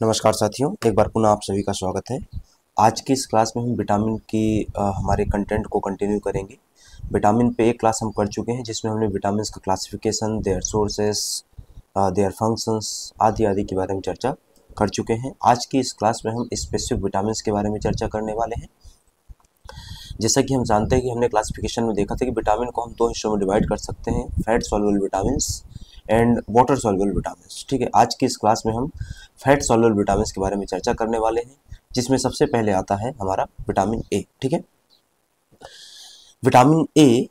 नमस्कार साथियों, एक बार पुनः आप सभी का स्वागत है। आज की इस क्लास में हम विटामिन की हमारे कंटेंट को कंटिन्यू करेंगे। विटामिन पे एक क्लास हम कर चुके हैं जिसमें हमने विटामिन का classification, their sources, their functions आदि आदि के बारे में चर्चा कर चुके हैं। आज की इस क्लास में हम स्पेसिफिक विटामिन के बारे में चर्चा करने वाले हैं। जैसा कि हम जानते हैं कि हमने क्लासिफिकेशन में देखा था कि विटामिन को हम दो हिस्सों में डिवाइड कर सकते हैं, fat soluble vitamin and water soluble vitamin. ठीक है, आज की इस क्लास में हम फैट सॉल्युबल विटामिन के बारे में चर्चा करने वाले हैं, जिसमें सबसे पहले आता है हमारा विटामिन ए। ठीक है, विटामिन ए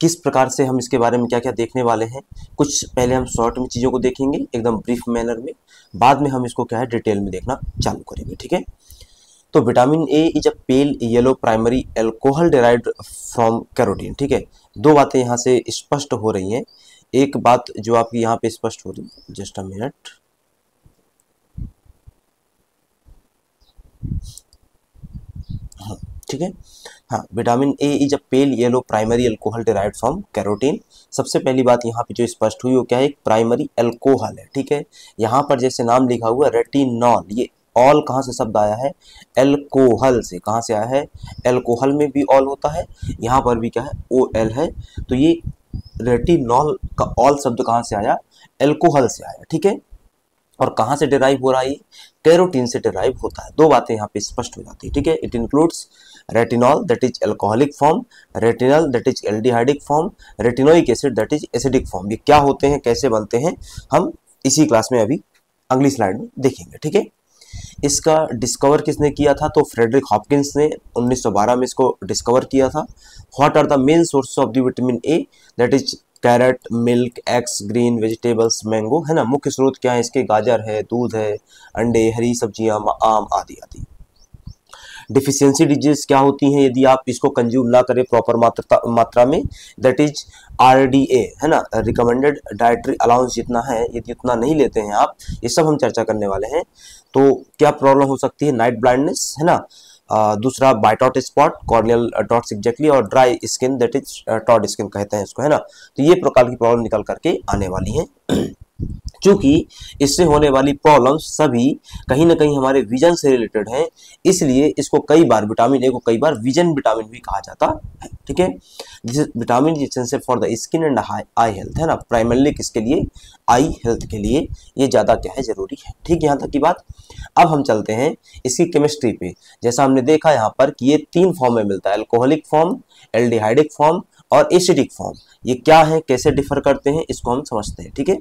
किस प्रकार से हम इसके बारे में क्या क्या देखने वाले हैं, कुछ पहले हम शॉर्ट में चीज़ों को देखेंगे एकदम ब्रीफ मैनर में, बाद में हम इसको क्या है डिटेल में देखना चालू करेंगे। ठीक है, तो vitamin A is a pale yellow primary alcohol derived from carotene. ठीक है, दो बातें यहाँ से स्पष्ट हो रही हैं। एक बात जो आपकी यहाँ पे स्पष्ट हो रही है, जस्ट अ मिनट, हाँ ठीक है, हाँ, vitamin A is a pale yellow primary alcohol derived from carotene. सबसे पहली बात यहाँ पे जो स्पष्ट हुई वो क्या है, एक प्राइमरी एल्कोहल है। ठीक है, यहाँ पर जैसे नाम लिखा हुआ रेटिनॉल, ये ऑल कहाँ से शब्द आया है, एल्कोहल से। कहाँ से आया है, एल्कोहल में भी ऑल होता है, यहाँ पर भी क्या है ओ एल है, तो ये रेटिनॉल का ऑल शब्द कहाँ से आया, एल्कोहल से आया। ठीक है, और कहाँ से डिराइव हो रहा है, कैरोटीन से डिराइव होता है। दो बातें यहाँ पे स्पष्ट हो जाती है। ठीक है, it includes retinol that is alcoholic form, retinol that is aldehydic form, retinoic acid that is acidic form. ये क्या होते हैं, कैसे बनते हैं, हम इसी क्लास में अभी अगली स्लाइड में देखेंगे। ठीक है, इसका डिस्कवर किसने किया था, तो फ्रेडरिक हॉपकिंस ने 1912 में इसको डिस्कवर किया था। What are the main source of the vitamin A, that is carrot, milk, eggs, green vegetables, mango, है ना। मुख्य स्रोत क्या है इसके, गाजर है, दूध है, अंडे, हरी सब्जियां, आम आदि आदि। डिफिशियंसी डिजीज क्या होती हैं यदि आप इसको कंज्यूम ना करें प्रॉपर मात्रा में, दैट इज RDA, है ना, रिकमेंडेड डाइटरी अलाउंस जितना है यदि उतना नहीं लेते हैं आप, ये सब हम चर्चा करने वाले हैं। तो क्या प्रॉब्लम हो सकती है, नाइट ब्लाइंडनेस, है ना, दूसरा Bitot's spot, corneal dots exactly, और dry skin that is toad skin कहते हैं इसको, है ना। तो ये प्रकार की प्रॉब्लम निकल करके आने वाली हैं। चूंकि इससे होने वाली प्रॉब्लम्स सभी कहीं ना कहीं हमारे विजन से रिलेटेड हैं, इसलिए इसको कई बार विटामिन ए को कई बार विजन विटामिन भी कहा जाता है। ठीक है, this vitamin is essential for the skin and I health, है ना, प्राइमरली किसके लिए, आई हेल्थ के लिए ये ज्यादा क्या है जरूरी है। ठीक, यहाँ तक की बात। अब हम चलते हैं इसकी केमिस्ट्री पे। जैसा हमने देखा यहाँ पर कि ये तीन फॉर्म में मिलता है, एल्कोहलिक फॉर्म, एल्डिहाइडिक फॉर्म और एसिडिक फॉर्म। ये क्या है, कैसे डिफर करते हैं, इसको हम समझते हैं। ठीक है,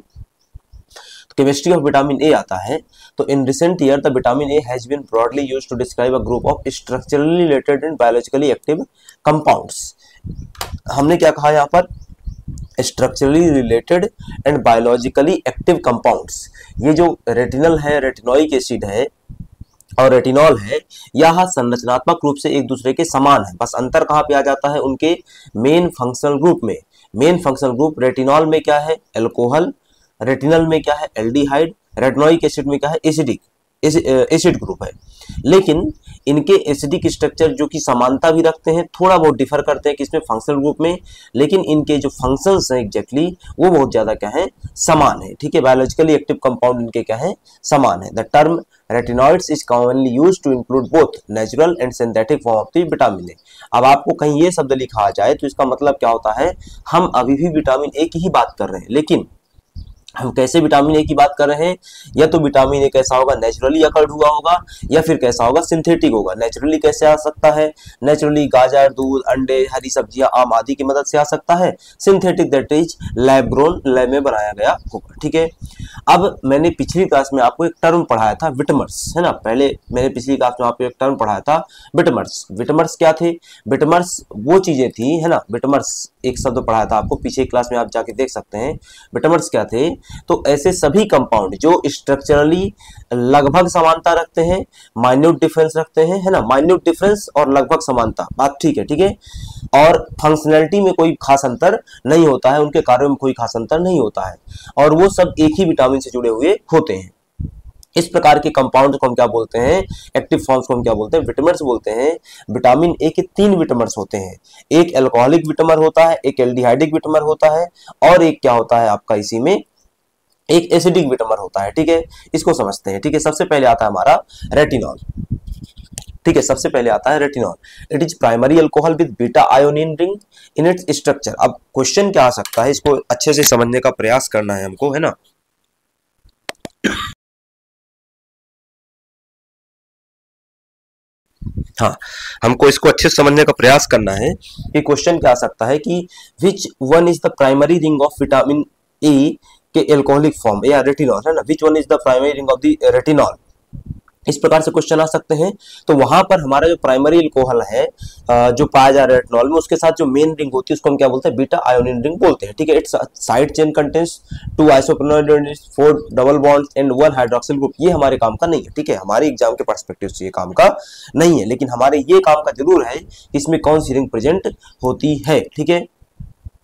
केमिस्ट्री ऑफ विटामिन ए आता है, तो in recent year the vitamin A has been broadly used to describe a group of structurally related and biologically active compounds. हमने क्या कहा यहाँ पर, structurally related and biologically active compounds. ये जो रेटिनल है, रेटिनोइक एसिड है और रेटिनॉल है, यह संरचनात्मक रूप से एक दूसरे के समान है, बस अंतर कहाँ पे आ जाता है, उनके मेन फंक्शनल ग्रुप में। मेन फंक्शनल ग्रुप रेटिनॉल में क्या है, एल्कोहल, रेटिनल में क्या है, एल्डिहाइड, रेटिनोइक एसिड में क्या है, एसिडिक एसिड ग्रुप है। लेकिन इनके एसिडिक स्ट्रक्चर जो कि समानता भी रखते हैं, थोड़ा बहुत डिफर करते हैं किसमें, फंक्शनल ग्रुप में, लेकिन इनके जो फंक्शंस हैं एग्जैक्टली वो बहुत ज्यादा क्या है, समान है। ठीक है, बायोलॉजिकली एक्टिव कंपाउंड इनके क्या है, समान है। The term retinoids is commonly used to include both natural and synthetic form of the vitamin A. अब आपको कहीं ये शब्द लिखा जाए तो इसका मतलब क्या होता है, हम अभी भी विटामिन ए की ही बात कर रहे हैं, लेकिन हम कैसे विटामिन ए की बात कर रहे हैं, या तो विटामिन ए कैसा होगा, नेचुरली अकर्ड हुआ होगा, या फिर कैसा होगा, सिंथेटिक होगा। नेचुरली कैसे आ सकता है, नेचुरली गाजर, दूध, अंडे, हरी सब्जियां, आम आदि की मदद से आ सकता है। Synthetic that is lab grown, lab में बनाया गया होगा। ठीक है, अब मैंने पिछली क्लास में आपको एक टर्म पढ़ाया था विटमर्स, है ना, पहले मैंने पिछली क्लास में आपको एक टर्म पढ़ाया था विटमर्स। विटमर्स क्या थे, विटमर्स वो चीजें थी, है ना, विटमर्स एक शब्द पढ़ाया था आपको पिछली क्लास में, आप जाके देख सकते हैं। विटमर्स क्या थे, तो ऐसे सभी कंपाउंड जो स्ट्रक्चरली लगभग समानता रखते हैं, माइन्यूट डिफरेंस रखते हैं, है ना, माइन्यूट डिफरेंस और लगभग समानता, बात ठीक है। ठीक है, और फंक्शनैलिटी में कोई खास अंतर नहीं होता है, उनके कार्यों में कोई खास अंतर नहीं होता है, और वो सब एक ही विटामिन से जुड़े हुए होते हैं। इस प्रकार के कंपाउंड को हम क्या बोलते हैं, एक्टिव फॉर्म्स को हम क्या बोलते हैं, विटामिन्स बोलते हैं। विटामिन ए के तीन विटामिन्स होते हैं, एक एल्कोहलिक विटामिन होता है, एक एल्डिहाइडिक विटामिन होता है, और एक क्या होता है आपका इसी में एक एसिडिक विटामिन होता है, ठीक है, इसको समझते हैं। ठीक है, सबसे पहले आता है हमारा रेटिनॉल। ठीक है, सबसे पहले आता है retinol. It is primary alcohol with beta ionone ring in its structure. अब क्वेश्चन क्या आ सकता है, इसको अच्छे से समझने का प्रयास करना है हमको, है ना। हाँ, हमको इसको अच्छे से समझने का प्रयास करना है कि क्वेश्चन क्या आ सकता है कि which one is the primary ring of vitamin A के एल्कोहलिक फॉर्म, या रेटिनॉल, है ना, which one is the primary ring of the retinol, इस प्रकार से क्वेश्चन आ सकते हैं। तो वहां पर हमारा जो प्राइमरी अल्कोहल है जो पाया जा रहा है रेटिनॉल में, उसके साथ जो मेन रिंग होती है उसको हम क्या बोलते हैं, बीटा आयोनिन रिंग बोलते हैं। ठीक है, it's side chain contains 2 isopropyl 4 double bonds and 1 hydroxyl group. ये हमारे काम का नहीं है, ठीक है, हमारे एग्जाम के पर्सपेक्टिव से ये काम का नहीं है, लेकिन हमारे ये काम का जरूर है इसमें कौन सी रिंग प्रेजेंट होती है। ठीक है,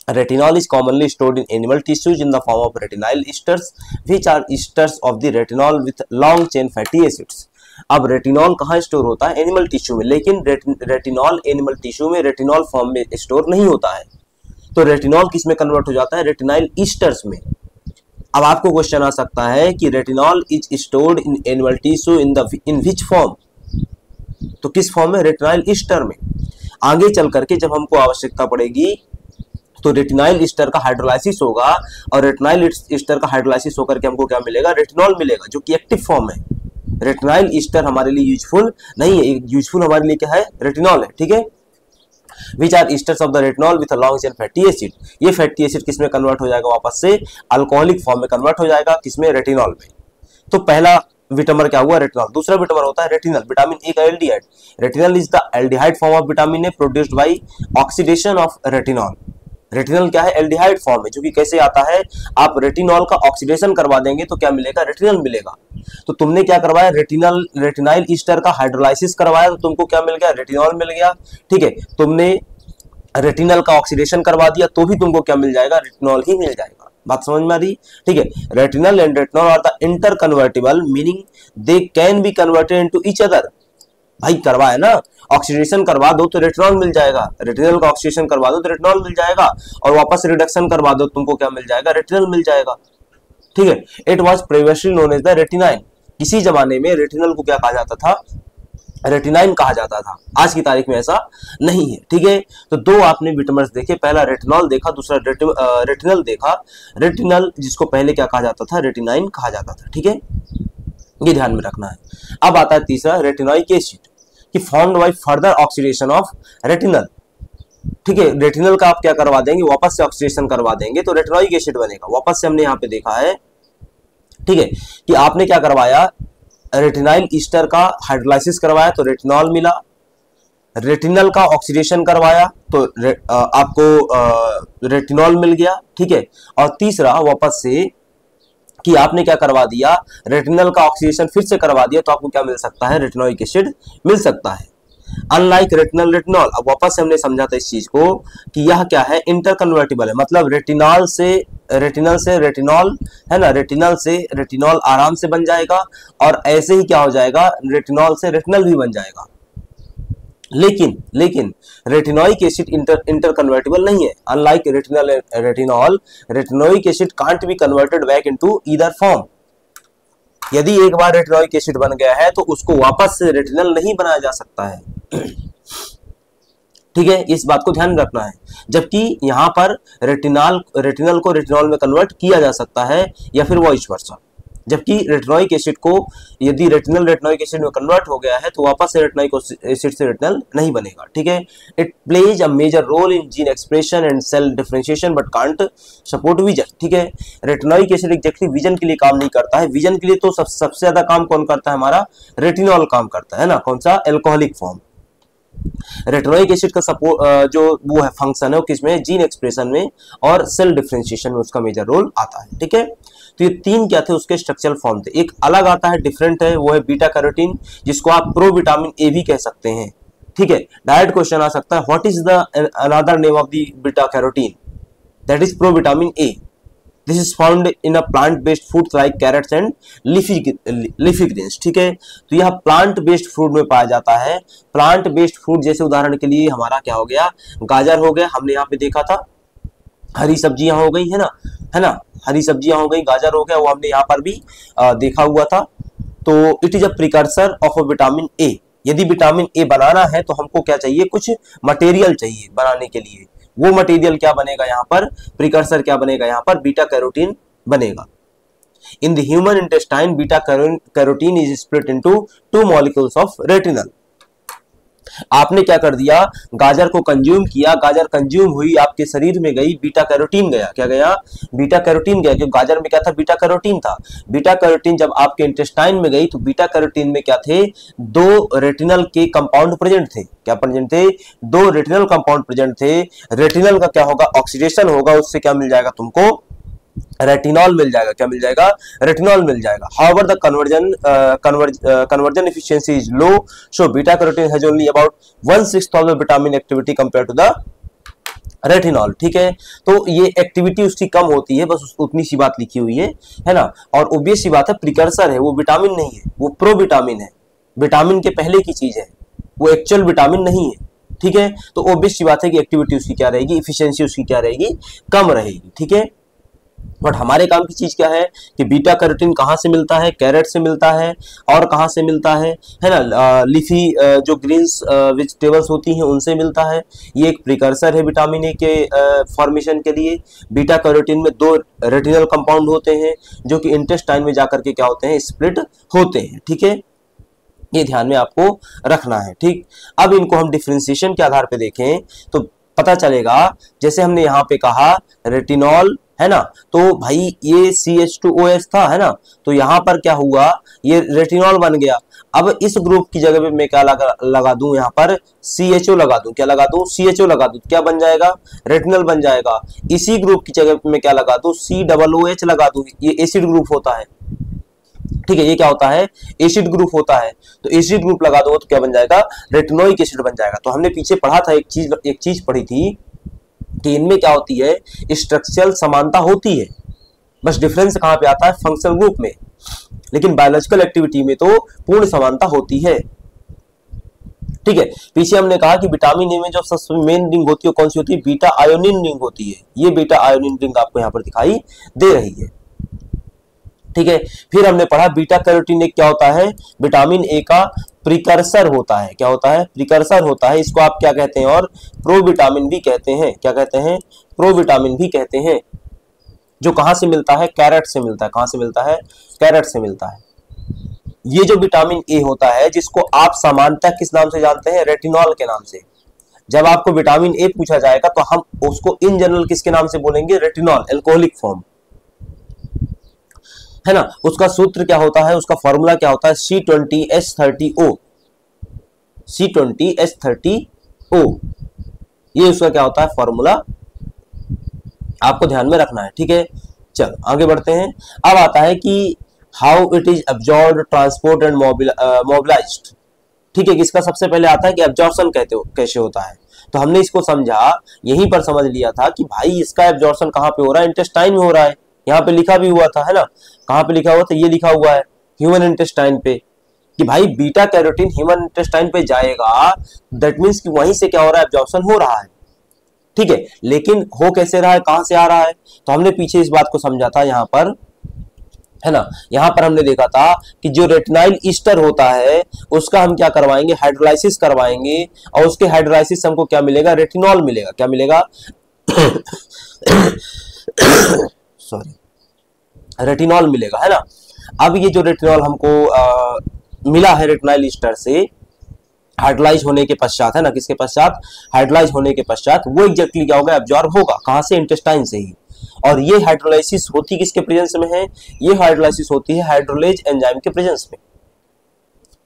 retinol is commonly stored in animal tissues in the form of retinyl esters which are esters of the retinol with long chain fatty acids। अब रेटिनॉल कहाँ स्टोर होता है, एनिमल टिश्यू में, लेकिन रेटिनॉल एनिमल टिश्यू में retinol form में store नहीं होता है। तो रेटिनॉल किस में कन्वर्ट हो जाता है, रेटिनाइल ईस्टर्स में। अब आपको क्वेश्चन आ सकता है कि retinol is stored in animal tissue in which form, तो किस फॉर्म में, रेटिनाइल ईस्टर में। आगे चल करके जब हमको आवश्यकता पड़ेगी तो रेटिनाइल ईस्टर का हाइड्रोलाइसिस होगा, और रेटिनाइल ईस्टर का हाइड्रोलाइसिस होकर के हमको क्या मिलेगा, रेटिनॉल मिलेगा, जो कि एक्टिव फॉर्म है। रेटिनाइल ईस्टर हमारे लिए यूजफुल नहीं है, यूजफुल हमारे लिए क्या है, रेटिनॉल है। ठीक है, which are esters of the retinol with long chain fatty acid. ये फैटी एसिड किसमें कन्वर्ट हो जाएगा, वापस से अल्कोहलिक फॉर्म में कन्वर्ट हो जाएगा, किसमें, रेटिनॉल में। तो पहला विटामिन क्या हुआ, रेटिनॉल। दूसरा विटामिन होता है रेटिनल, विटामिन ए का aldehyde. Retinal is the aldehyde form of vitamin A produced by oxidation of retinol. Retinal क्या है, एल्डिहाइड फॉर्म है, जो कि कैसे आता है, आप रेटिनॉल का ऑक्सीडेशन करवा देंगे तो क्या मिलेगा, रेटिनल मिलेगा। तो तुमने क्या करवाया, रेटिनाइल ईस्टर का हाइड्रोलाइसिस करवाया तो तुमको क्या मिल गया, रेटिनॉल मिल गया। ठीक है, तुमने रेटिनल का ऑक्सीडेशन करवा दिया तो भी तुमको क्या मिल जाएगा, रेटिनॉल ही मिल जाएगा। बात समझ में आ रही, ठीक है। Retinal and retinol are the interconvertible, meaning they can be converted into each other. भाई करवाए ना, ऑक्सीडेशन करवा दो तो रेटिनॉल मिल जाएगा, रेटिनल का ऑक्सीडेशन करवा दो तो रेटिनॉल मिल जाएगा, और वापस रिडक्शन करवा दो तुमको क्या मिल जाएगा, रेटिनल मिल जाएगा। ठीक है, it was previously known as the retinene. किसी जमाने में रेटिनल को क्या कहा जाता था, रेटिनाइन कहा जाता था, आज की तारीख में ऐसा नहीं है। ठीक है, तो दो आपने विटामिन्स देखे, पहला रेटिनॉल देखा, दूसरा रेटिनल देखा। रेटिनल जिसको पहले क्या कहा जाता था, रेटिनाइन कहा जाता था। ठीक है, ये ध्यान में रखना है। अब आता है तीसरा, रेटिनोइक एसिड, कि formed by further oxidation of retinal. ठीक है, रेटिनल का आप क्या करवा देंगे, वापस से ऑक्सीडेशन करवा देंगे तो रेटिनोइक एसिड बनेगा। वापस से हमने यहाँ पे देखा है, ठीक है, कि आपने क्या करवाया, रेटिनाइल ईस्टर का हाइड्रोलाइसिस करवाया तो रेटिनॉल मिला, रेटिनल का ऑक्सीडेशन करवाया तो आपको रेटिनॉल मिल गया। ठीक है, और तीसरा वापस से कि आपने क्या करवा दिया, रेटिनल का ऑक्सीडेशन फिर से करवा दिया तो आपको क्या मिल सकता है, रेटिनोइक एसिड मिल सकता है। अनलाइक रेटिनल रेटिनॉल, अब वापस से हमने समझा था इस चीज को कि यह क्या है, इंटर कन्वर्टिबल है, मतलब रेटिनल से रेटिनॉल, है ना, रेटिनल से रेटिनॉल आराम से बन जाएगा, और ऐसे ही क्या हो जाएगा, रेटिनॉल से रेटिनल भी बन जाएगा। लेकिन रेटिनोइक एसिड इंटर कन्वर्टिबल नहीं है। Unlike retinol, retinoic acid can't be converted back into either form. यदि एक बार रेटिनोइक एसिड बन गया है तो उसको वापस से रेटिनल नहीं बनाया जा सकता है। ठीक है, इस बात को ध्यान रखना है। जबकि यहां पर रेटिनल को रेटिनॉल में कन्वर्ट किया जा सकता है, या फिर वाइस वर्सा। जबकि रेटिनोइक एसिड को यदि रेटिनोइक एसिड में कन्वर्ट हो गया है तो वापस से रेटिनोइक एसिड से रेटिनल नहीं बनेगा। ठीक है, it plays a major role in gene expression and cell differentiation but can't support vision. ठीक है, रेटिनोइक एसिड एग्जैक्टली विजन के लिए काम नहीं करता है। विजन के लिए तो सबसे ज्यादा काम कौन करता है, हमारा रेटिनॉल काम करता है ना, कौन सा, एल्कोहलिक फॉर्म। रेटिनोइक एसिड का सपोर्ट जो वो है फंक्शन है वो किसमें, जीन एक्सप्रेशन में और सेल डिफरेंशिएशन में उसका मेजर रोल आता है। ठीक है, तो ये तीन क्या थे, उसके स्ट्रक्चरल फॉर्म थे। एक अलग आता है, डिफरेंट है, वो है बीटा कैरोटीन, जिसको आप प्रो विटामिन ए भी कह सकते हैं। ठीक है, डायरेक्ट क्वेश्चन आ सकता है, what is the another name of the beta carotene, that is pro vitamin A. This is found in a plant based foods like carrots and leafy greens. ठीक है, तो यह प्लांट बेस्ड फूड में पाया जाता है। प्लांट बेस्ड फूड जैसे उदाहरण के लिए हमारा क्या हो गया, गाजर हो गया, हमने यहाँ पे देखा था, हरी सब्जियां हो गई, है ना, हरी सब्जियां हो गई, गाजर हो गया, वो हमने यहाँ पर भी देखा हुआ था। तो it is a precursor of vitamin ए। यदि विटामिन ए बनाना है तो हमको क्या चाहिए, कुछ मटेरियल चाहिए बनाने के लिए। वो मटेरियल क्या बनेगा यहाँ पर, प्रिकर्सर क्या बनेगा यहाँ पर, बीटा कैरोटीन बनेगा। In the human intestine beta carotene is split into 2 molecules of retinal. आपने क्या कर दिया, गाजर को कंज्यूम किया, गाजर कंज्यूम हुई, आपके शरीर में गई, बीटा कैरोटीन गया, क्या गया, बीटा कैरोटीन गया, क्योंकि गाजर में क्या था, बीटा कैरोटीन था। बीटा कैरोटीन जब आपके इंटेस्टाइन में गई तो बीटा कैरोटीन में क्या थे, 2 रेटिनल के कंपाउंड प्रेजेंट थे। क्या प्रेजेंट थे, 2 रेटिनल कंपाउंड प्रेजेंट थे। रेटिनल का क्या होगा, ऑक्सीडेशन होगा, उससे क्या मिल जाएगा तुमको, रेटिनॉल मिल जाएगा। क्या मिल जाएगा, रेटिनॉल मिल जाएगा। However the conversion efficiency is low, so beta carotene has only about 1/6 of the vitamin activity compare to the retinol. ठीक है, तो ये एक्टिविटी उसकी कम होती है, बस उतनी सी बात लिखी हुई है ना। और ऑब्वियस सी बात है, प्रिकर्सर है, वो विटामिन नहीं है, वो प्रो विटामिन है, विटामिन के पहले की चीज है, वो एक्चुअल विटामिन नहीं है। ठीक है, तो ऑब्वियस सी बात है कि एक्टिविटी उसकी क्या रहेगी, इफिशियंसी उसकी क्या रहेगी, कम रहेगी। ठीक है, बट हमारे काम की चीज क्या है कि बीटा कैरोटीन कहाँ से मिलता है, कैरेट से मिलता है, और कहाँ से मिलता है ना, लीफी जो ग्रीन्स वेजिटेबल्स होती हैं उनसे मिलता है। ये एक प्रिकर्सर है विटामिन ए के फॉर्मेशन के लिए। बीटा कैरोटीन में 2 रेटिनल कंपाउंड होते हैं जो कि इंटेस्टाइन में जाकर के क्या होते हैं, स्प्लिट होते हैं। ठीक है, ये ध्यान में आपको रखना है। ठीक, अब इनको हम डिफरेंशिएशन के आधार पे देखें तो पता चलेगा, जैसे हमने यहाँ पे कहा रेटिनॉल, है ना, तो भाई ये CH2OH था, है ना, तो यहाँ पर क्या हुआ, ये रेटिनॉल बन गया। अब इस ग्रुप की जगह पे मैं क्या लगा दूं, यहाँ पर CHO लगा दूं। क्या लगा दूं, CHO लगा दूं, क्या बन जाएगा, रेटिनल बन जाएगा। इसी ग्रुप की जगह पे मैं क्या लगा दूं, COOH लगा दूं, ये एसिड ग्रुप होता है। ठीक है, ये क्या होता है, एसिड ग्रुप होता है। तो एसिड ग्रुप लगा दो तो क्या बन जाएगा, रेटिनोइक एसिड बन जाएगा। तो हमने पीछे पढ़ा था, एक चीज पढ़ी थी कि इनमें क्या होती है, स्ट्रक्चरल समानता होती है, बस डिफरेंस कहां पे आता है, फंक्शनल ग्रुप में। लेकिन बायोलॉजिकल एक्टिविटी में तो पूर्ण समानता होती है। ठीक है, पीछे हमने कहा कि विटामिन ए में जो सबसे मेन रिंग होती है कौन सी होती है, बीटा आयोनिन रिंग होती है। ये बीटा आयोनिन रिंग आपको यहाँ पर दिखाई दे रही है। ठीक है, फिर हमने पढ़ा बीटा कैरोटीन एक क्या होता है, विटामिन ए का प्रिकर्सर होता है। क्या होता है, प्रिकर्सर होता है। इसको आप क्या कहते हैं, और प्रोविटामिन भी कहते हैं। क्या कहते हैं, प्रोविटामिन भी कहते हैं। जो कहां से मिलता है, कैरेट से मिलता है। कहां से मिलता है, कैरेट से मिलता है। ये जो विटामिन ए होता है, जिसको आप सामान्यतः किस नाम से जानते हैं, रेटिनॉल के नाम से। जब आपको विटामिन ए पूछा जाएगा तो हम उसको इन जनरल किसके नाम से बोलेंगे, रेटिनॉल, एल्कोहलिक फॉर्म, है ना। उसका सूत्र क्या होता है, उसका फॉर्मूला क्या होता है, C20H30O। C20H30O, ये उसका क्या होता है, फॉर्मूला आपको ध्यान में रखना है। ठीक है, चलो आगे बढ़ते हैं। अब आता है कि how it is absorbed, transport and mobilised. ठीक है, इसका सबसे पहले आता है कि एब्जॉर्प्शन कैसे होता है। तो हमने इसको समझा, यहीं पर समझ लिया था कि भाई इसका एब्जॉर्प्शन कहां पे हो रहा है, इंटेस्टाइन में हो रहा है। यहाँ पे लिखा भी हुआ था, है ना, कहां पे लिखा हुआ था, ये लिखा हुआ है ह्यूमन इंटेस्टाइन पे, कि भाई बीटा कैरोटीन ह्यूमन इंटेस्टाइन पे जाएगा, दैट मींस कि वहीं से क्या हो रहा है, एब्जॉर्प्शन हो रहा है। ठीक है, लेकिन हो कैसे रहा है, कहां से आ रहा है, तो हमने पीछे इस बात को समझा था यहाँ पर, है ना। यहाँ पर हमने देखा था कि जो रेटिनाइल ईस्टर होता है उसका हम क्या करवाएंगे, हाइड्रोलाइसिस करवाएंगे, और उसके हाइड्रोलाइसिस से हमको क्या मिलेगा, रेटिनॉल मिलेगा। क्या मिलेगा सॉरी, रेटिनॉल मिलेगा, है ना। अब ये जो रेटिनॉल हमको मिला है रेटिनाइल ईस्टर से हाइड्रोलाइज होने के पश्चात, है ना, किसके पश्चात, हाइड्रोलाइज होने के पश्चात, वो एग्जैक्टली क्या होगा, एब्जॉर्ब होगा। कहां से, इंटेस्टाइन से ही। और ये हाइड्रोलाइसिस होती किसके प्रेजेंस में है, ये हाइड्रोलाइसिस होती है हाइड्रोलेज एंजाइम के प्रेजेंस में।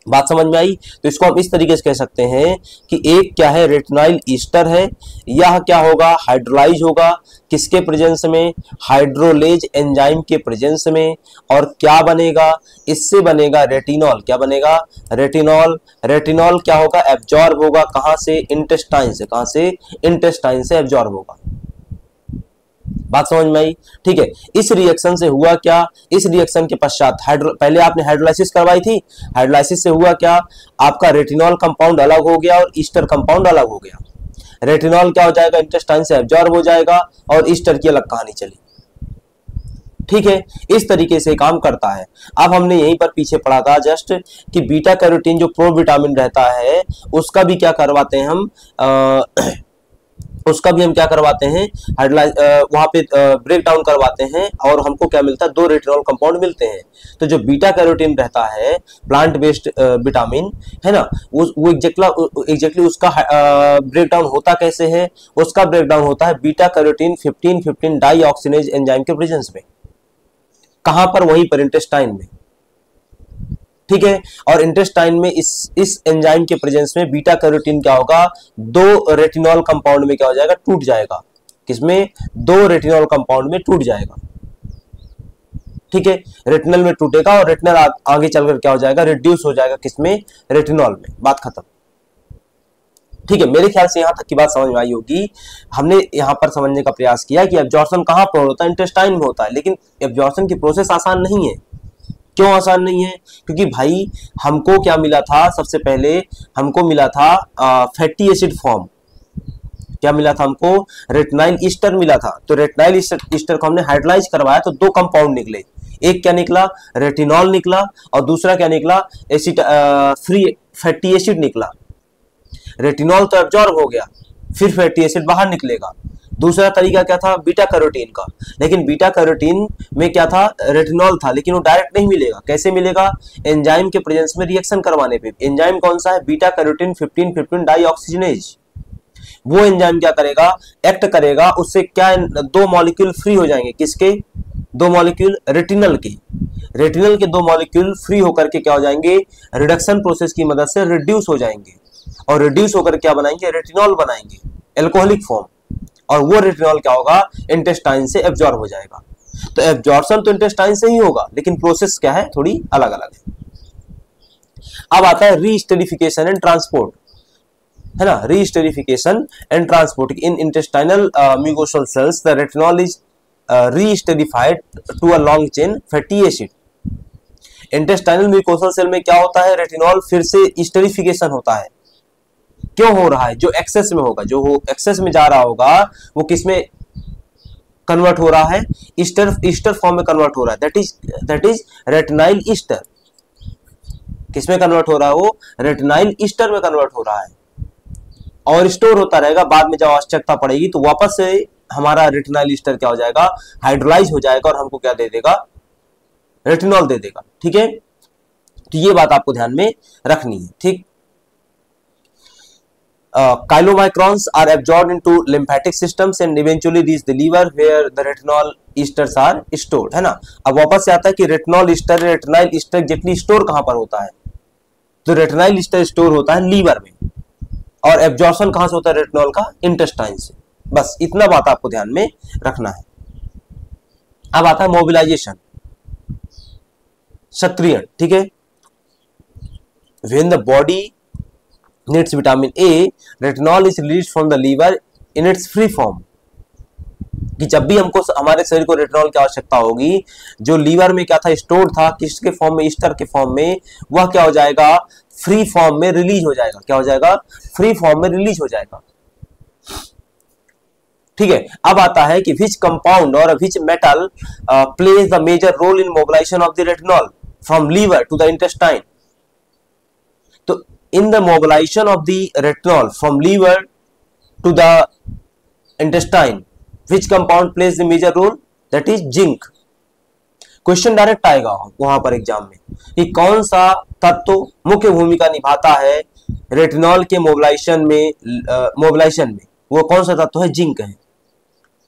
बात समझ में आई। तो इसको हम इस तरीके से कह सकते हैं कि एक क्या है, रेटिनाइल ईस्टर है, यह क्या होगा, हाइड्रोलाइज होगा, किसके प्रेजेंस में, हाइड्रोलेज एंजाइम के प्रेजेंस में। और क्या बनेगा, इससे बनेगा रेटिनॉल। क्या बनेगा, रेटिनॉल। रेटिनॉल क्या होगा, एब्जॉर्ब होगा, कहां से, इंटेस्टाइन से। कहां से, इंटेस्टाइन से एब्जॉर्ब होगा। बात समझ में आई। ठीक है, इस रिएक्शन से हुआ क्या, इस रिएक्शन के पश्चात पहले आपने हाइड्रोलाइसिस करवाई थी, हाइड्रोलाइसिस से हुआ क्या, आपका रेटिनॉल कंपाउंड अलग हो गया और ईस्टर कंपाउंड अलग हो गया। रेटिनॉल क्या हो जाएगा, इंटेस्टाइन से एब्जॉर्ब हो जाएगा और ईस्टर की अलग कहानी चली। ठीक है, इस तरीके से काम करता है। अब हमने यहीं पर पीछे पढ़ा था जस्ट कि बीटा कैरोटीन जो प्रोविटामिन रहता है उसका भी क्या करवाते हैं हम, उसका भी हम क्या करवाते हैं, वहां पे ब्रेक डाउन करवाते हैं और हमको क्या मिलता है, 2 रेटिनॉल कंपाउंड मिलते हैं। तो जो बीटा कैरोटीन रहता है प्लांट बेस्ड विटामिन है ना, वो एग्जैक्टली उसका ब्रेक डाउन होता कैसे है, उसका ब्रेक डाउन होता है बीटा कैरोटीन 15-15 डाईऑक्सिनेज एंजाइम के प्रेजेंस में। कहां पर, वहीं पर इंटेस्टाइन में। ठीक है, और इंटेस्टाइन में इस एंजाइम के प्रेजेंस में बीटा कैरोटीन क्या होगा, 2 रेटिनॉल कंपाउंड में क्या हो जाएगा, टूट जाएगा। किसमें, 2 रेटिनॉल कंपाउंड में टूट जाएगा। ठीक है, रेटिनल में टूटेगा और रेटिनल आगे चलकर क्या हो जाएगा, रिड्यूस हो जाएगा किसमें, रेटिनॉल में। बात खत्म। ठीक है, मेरे ख्याल से यहां तक की बात समझ में आई होगी। हमने यहां पर समझने का प्रयास किया कि एब्जॉर्प्शन कहां पर होता है, इंटेस्टाइन में होता है, लेकिन एब्जॉर्प्शन की प्रोसेस आसान नहीं है। क्यों आसान नहीं है, क्योंकि भाई हमको क्या मिला था, सबसे पहले हमको मिला था फैटी एसिड फॉर्म। क्या मिला था हमको, रेटिनाइल ईस्टर मिला था। तो रेटिनाइल ईस्टर को हमने हाइड्रोलाइज करवाया तो 2 कंपाउंड निकले। एक क्या निकला, रेटिनॉल निकला, और दूसरा क्या निकला, एसिड फ्री फैटी एसिड निकला। रेटिनॉल तो एब्जॉर्ब हो गया, फिर फैटी एसिड बाहर निकलेगा। दूसरा तरीका क्या था, बीटा कैरोटीन का। लेकिन बीटा कैरोटीन में क्या था, रेटिनॉल था, लेकिन वो डायरेक्ट नहीं मिलेगा। कैसे मिलेगा, एंजाइम के प्रेजेंस में रिएक्शन करवाने पे। एंजाइम कौन सा है, बीटा कैरोटीन 15-15 डाईऑक्सीजनेज। वो एंजाइम क्या करेगा, एक्ट करेगा, उससे क्या 2 मॉलिक्यूल फ्री हो जाएंगे। किसके, 2 मॉलिक्यूल रेटिनल के। रेटिनल के 2 मॉलिक्यूल फ्री होकर के क्या हो जाएंगे, रिडक्शन प्रोसेस की मदद से रिड्यूस हो जाएंगे, और रिड्यूस होकर क्या बनाएंगे, रेटिनॉल बनाएंगे, एल्कोहलिक फॉर्म। और वो रेटिनॉल क्या होगा, इंटेस्टाइन से एब्जॉर्ब हो जाएगा। तो एब्जॉर्प्शन तो इंटेस्टाइन से ही होगा, लेकिन प्रोसेस क्या है, थोड़ी अलग अलग है। अब आता है रीस्टेरिफिकेशन एंड ट्रांसपोर्ट, है ना। Reesterification and transport in intestinal mucosal cells, the retinol is reesterified to a long chain fatty acid. Intestinal mucosal cell में क्या होता है, रेटिनॉल फिर से स्टेरिफिकेशन होता है। क्यों हो रहा है, जो एक्सेस में होगा, जो एक्सेस में जा रहा होगा वो किसमें कन्वर्ट हो रहा है, ईस्टर फॉर्म में कन्वर्ट हो रहा है। That is retinyl ester. किसमें कन्वर्ट हो रहा है, वो रेटिनाइल ईस्टर में कन्वर्ट हो रहा है, और स्टोर होता रहेगा। बाद में जब आवश्यकता पड़ेगी तो वापस से हमारा रेटिनाइल ईस्टर क्या हो जाएगा, हाइड्रोलाइज हो जाएगा, और हमको क्या दे देगा, रेटिनॉल दे देगा। ठीक है, तो ये बात आपको ध्यान में रखनी है। ठीक, chylomicrons are absorbed into lymphatic systems and eventually reach the liver where the retinol esters are stored, है ना। अब वापस से आता है कि retinol ester, retinyl ester exactly store कहां पर होता है, तो रेटिनाइल ईस्टर स्टोर होता है लीवर में, और एब्जॉर्प्शन कहां से होता है रेटिनॉल का, इंटेस्टाइन से। बस इतना बात आपको ध्यान में रखना है। अब आता है मोबिलाइजेशन, सक्रियण। ठीक है, when the body needs vitamin A, retinol is released from the liver in its free form। कि जब भी हमको हमारे शरीर को रेटिनॉल की आवश्यकता होगी, जो लीवर में क्या था, स्टोर था, किसके फॉर्म में, ईस्टर के फॉर्म में, वह क्या हो जाएगा, फ्री फॉर्म में रिलीज हो जाएगा। क्या हो जाएगा, फ्री फॉर्म में रिलीज हो जाएगा। ठीक है, अब आता है कि विच कंपाउंड और which metal plays the major role in mobilization of the retinol from liver to the intestine. तो in the mobilization of the retinol from liver to the intestine, which compound plays the major role, that is zinc। Question direct आएगा वहां पर exam में कि कौन सा तत्व मुख्य भूमिका निभाता है रेटिनॉल के मोबिलाइजेशन में, वो कौन सा तत्व है, जिंक है।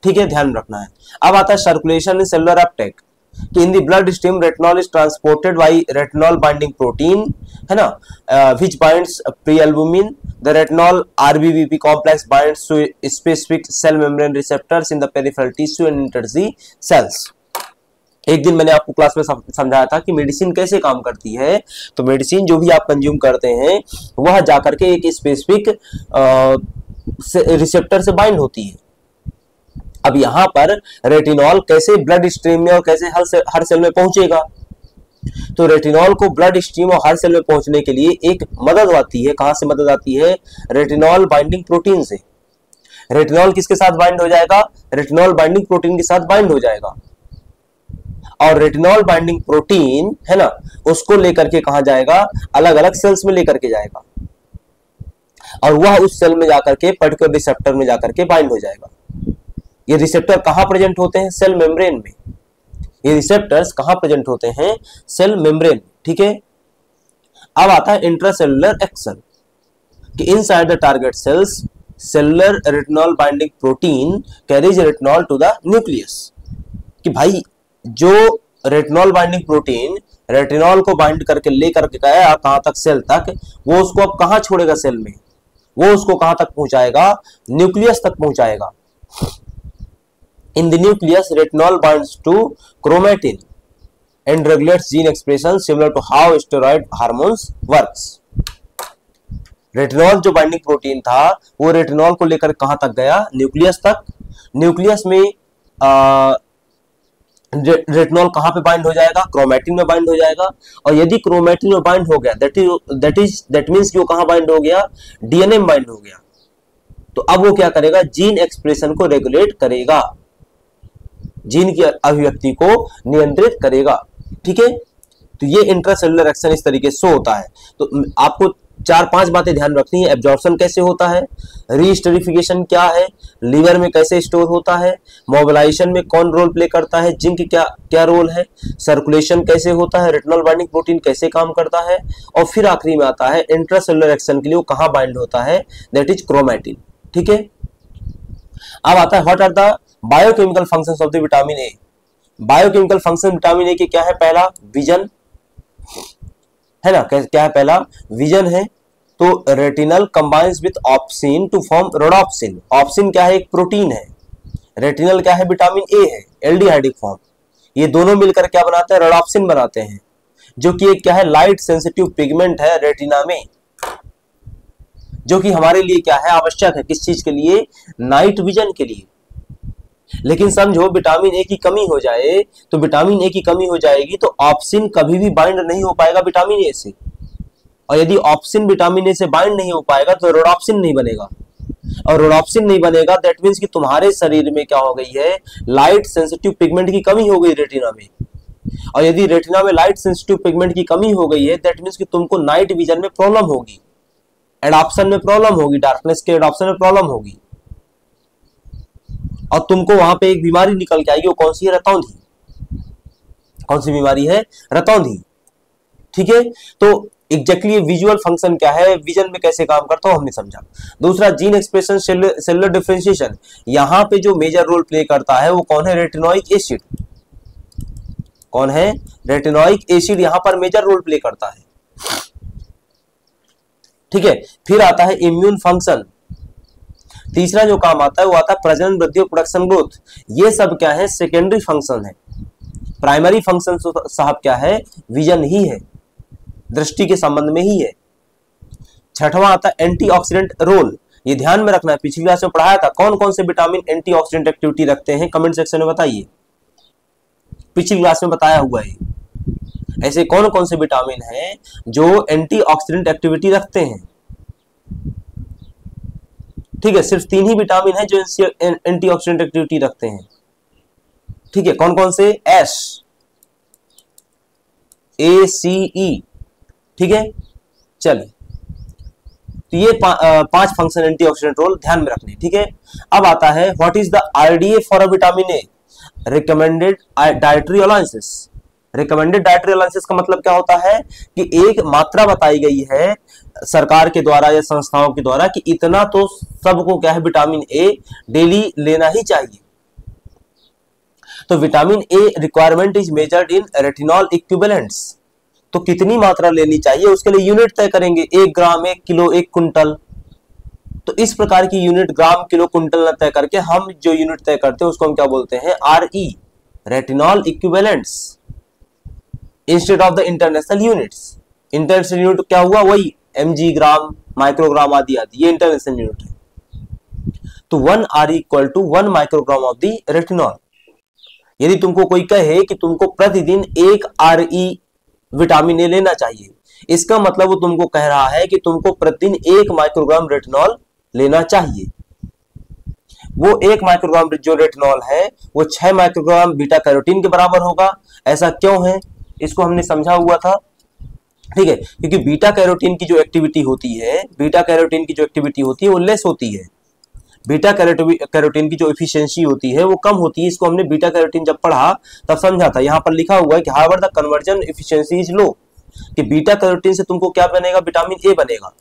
ठीक है, ध्यान रखना है। अब आता है सर्कुलेशन इन सेलुलर अपटेक, कि in the blood stream retinol is transported by retinol binding protein, है ना, which binds prealbumin. The retinol RBBP complex binds to specific cell membrane receptors in the peripheral tissue and enters the cells. एक दिन मैंने आपको class में समझाया था कि मेडिसिन कैसे काम करती है। तो मेडिसिन जो भी आप कंज्यूम करते हैं वह जाकर के एक स्पेसिफिक रिसेप्टर से बाइंड होती है। अब यहां पर रेटिनॉल कैसे ब्लड स्ट्रीम में और कैसे हर सेल में पहुंचेगा, तो रेटिनॉल को ब्लड स्ट्रीम और हर सेल में पहुंचने के लिए एक मदद आती है। कहां से मदद आती है, रेटिनॉल बाइंडिंग प्रोटीन से। रेटिनॉल किसके साथ बाइंड हो जाएगा? रेटिनॉल बाइंडिंग प्रोटीन के साथ बाइंड हो जाएगा, और रेटिनॉल बाइंडिंग प्रोटीन है ना, उसको लेकर के कहां जाएगा? अलग अलग सेल्स में लेकर के जाएगा, और वह उस सेल में जाकर के पर्टिकुलर रिसेप्टर में जाकर के बाइंड हो जाएगा। ये रिसेप्टर कहां प्रेजेंट होते हैं? सेल मेम्ब्रेन में। ये रिसेप्टर्स कहां प्रेजेंट होते हैं? Cell membrane. ठीक है, अब आता है इंट्रासेलुलर एक्शन कि inside the target cells cellular retinol binding protein carries retinol to the nucleus. कि भाई जो रेटिनॉल बाइंडिंग प्रोटीन रेटिनॉल को बाइंड करके लेकर के गया कहां तक? सेल तक। वो उसको अब कहां छोड़ेगा? सेल में। वो उसको कहां तक पहुंचाएगा? न्यूक्लियस तक पहुंचाएगा। In the nucleus retinol binds to chromatin and regulates gene expression similar to how steroid hormones works। Retinol जो बाइंडिंग प्रोटीन था वो रेटिनॉल को लेकर कहां तक गया? न्यूक्लियस तक। न्यूक्लियस में रेटिनॉल कहां पे बाइंड हो जाएगा? क्रोमैटिन में बाइंड हो जाएगा, और यदि क्रोमैटिन में बाइंड हो गया दैट मींस कि वो कहां बाइंड हो गया? डीएनए में बाइंड हो गया। तो अब वो क्या करेगा? जीन एक्सप्रेशन को रेगुलेट करेगा, जीन की अभिव्यक्ति को नियंत्रित करेगा। ठीक है, तो ये इंट्रासेलुलर एक्शन इस तरीके से होता है। तो आपको 4-5 बातें ध्यान रखनी है। एब्जॉर्प्शन कैसे होता है, रीस्टरिफिकेशन क्या है, लीवर में कैसे स्टोर होता है, मोबिलाइजेशन में कौन रोल प्ले करता है, जिंक क्या क्या रोल है, सर्कुलेशन कैसे होता है, रेटिनॉल बाइंडिंग प्रोटीन कैसे काम करता है, और फिर आखिरी में आता है इंट्रासेलुलर एक्शन के लिए वो कहां बाइंड होता है? That is chromatin. ठीक है, अब आता है what are the biochemical functions of the vitamin A. Biochemical function vitamin A के क्या है? पहला विजन है ना, क्या है? पहला विजन है। तो retinal combines with opsin to form rhodopsin. Opsin क्या है? एक प्रोटीन है। रेटिनल क्या है? विटामिन ए है, एल्डिहाइडिक फॉर्म। ये दोनों मिलकर क्या बनाते हैं? रोडोप्सिन बनाते हैं, जो कि एक क्या है? लाइट सेंसिटिव पिगमेंट है रेटिना में, जो कि हमारे लिए क्या है? आवश्यक है। किस चीज के लिए? नाइट विजन के लिए। लेकिन समझो विटामिन ए की कमी हो जाए तो विटामिन ए की कमी हो जाएगी तो ऑप्सिन कभी भी बाइंड नहीं हो पाएगा विटामिन ए से, और यदि ऑप्सिन विटामिन ए से बाइंड नहीं हो पाएगा तो रोडोप्सिन नहीं बनेगा, और रोडोप्सिन नहीं बनेगा दैट मींस कि तुम्हारे शरीर में क्या हो गई है? लाइट सेंसिटिव पिगमेंट की कमी हो गई रेटिना में, और यदि रेटिना में लाइट सेंसिटिव पिगमेंट की कमी हो गई है दैट मींस कि तुमको नाइट विजन में प्रॉब्लम होगी, एडॉप्शन में प्रॉब्लम होगी, डार्कनेस के एडॉप्शन में प्रॉब्लम होगी, और तुमको वहां पे एक बीमारी निकल के आएगी। वो कौन सी है? रतौंधी। कौन सी बीमारी है? रतौंधी। ठीक है, तो एग्जैक्टली विजुअल फंक्शन क्या है, विजन में कैसे काम करता हो हमने समझा। दूसरा जीन एक्सप्रेशन, सेलुलर डिफरेंशिएशन। यहां पे जो मेजर रोल प्ले करता है वो कौन है? Retinoic acid. कौन है? रेटिनोइक एसिड यहां पर मेजर रोल प्ले करता है। ठीक है, फिर आता है इम्यून फंक्शन। तीसरा जो काम आता है वो आता है प्रजनन, वृद्धि और प्रोडक्शन ग्रोथ। ये सब क्या है? सेकेंडरी फंक्शन है। प्राइमरी फंक्शन साहब क्या है? विजन ही है, दृष्टि के संबंध में ही है। छठवां आता है एंटीऑक्सीडेंट रोल। ये ध्यान में रखना है, पिछली क्लास में पढ़ाया था। कौन कौन से विटामिन एंटीऑक्सीडेंट एक्टिविटी रखते हैं? कमेंट सेक्शन में बताइए, पिछली क्लास में बताया हुआ है। ऐसे कौन कौन से विटामिन हैं जो एंटीऑक्सीडेंट एक्टिविटी रखते हैं? ठीक है, सिर्फ 3 ही विटामिन है जो एंटीऑक्सीडेंट एक्टिविटी रखते हैं। ठीक है, कौन कौन से? एस, ए, सी, ई। ठीक है, चलिए, तो ये 5 फंक्शन एंटीऑक्सीडेंट रोल ध्यान में रखने। ठीक है, अब आता है what is the RDA for a vitamin A? Recommended dietary allowances. Recommended dietary allowances का मतलब क्या होता है कि एक मात्रा बताई गई है सरकार के द्वारा या संस्थाओं के द्वारा कि इतना तो सबको क्या है? विटामिन ए डेली लेना ही चाहिए। तो vitamin A requirement is measured in retinol equivalents. तो कितनी मात्रा लेनी चाहिए उसके लिए यूनिट तय करेंगे, 1 ग्राम, 1 किलो, 1 कुंटल। तो इस प्रकार की यूनिट ग्राम, किलो, कुंटल न तय करके हम जो यूनिट तय करते हैं उसको हम क्या बोलते हैं? RE, retinol equivalents, instead of the international units. International unit क्या हुआ? वही mg, ग्राम, माइक्रोग्राम आदि आदि, ये इंटरनेशनल यूनिट है। तो 1 RE equal to 1 microgram of the retinol. यदि तुमको कोई कहे कि तुमको प्रतिदिन 1 RE विटामिन ए लेना चाहिए, इसका मतलब वो तुमको कह रहा है कि तुमको प्रतिदिन 1 माइक्रोग्राम रेटिनॉल लेना चाहिए। वो 1 माइक्रोग्राम जो रेटिनॉल है वो 6 माइक्रोग्राम बीटा कैरोटीन के बराबर होगा। ऐसा क्यों है, इसको हमने समझा हुआ था, ठीक है, क्योंकि बीटा कैरोटीन की जो एक्टिविटी होती है, बीटा कैरोटीन की जो एक्टिविटी होती है वो लेस होती है। बीटा कैरोटीन की जो एफिशिएंसी होती है वो कम होती है। इसको हमने बीटा कैरोटीन जब पढ़ा तब समझा था। यहाँ पर लिखा हुआ है कि however the conversion efficiency is लो, कि बीटा कैरोटीन से तुमको क्या बनेगा, विटामिन ए बनेगा।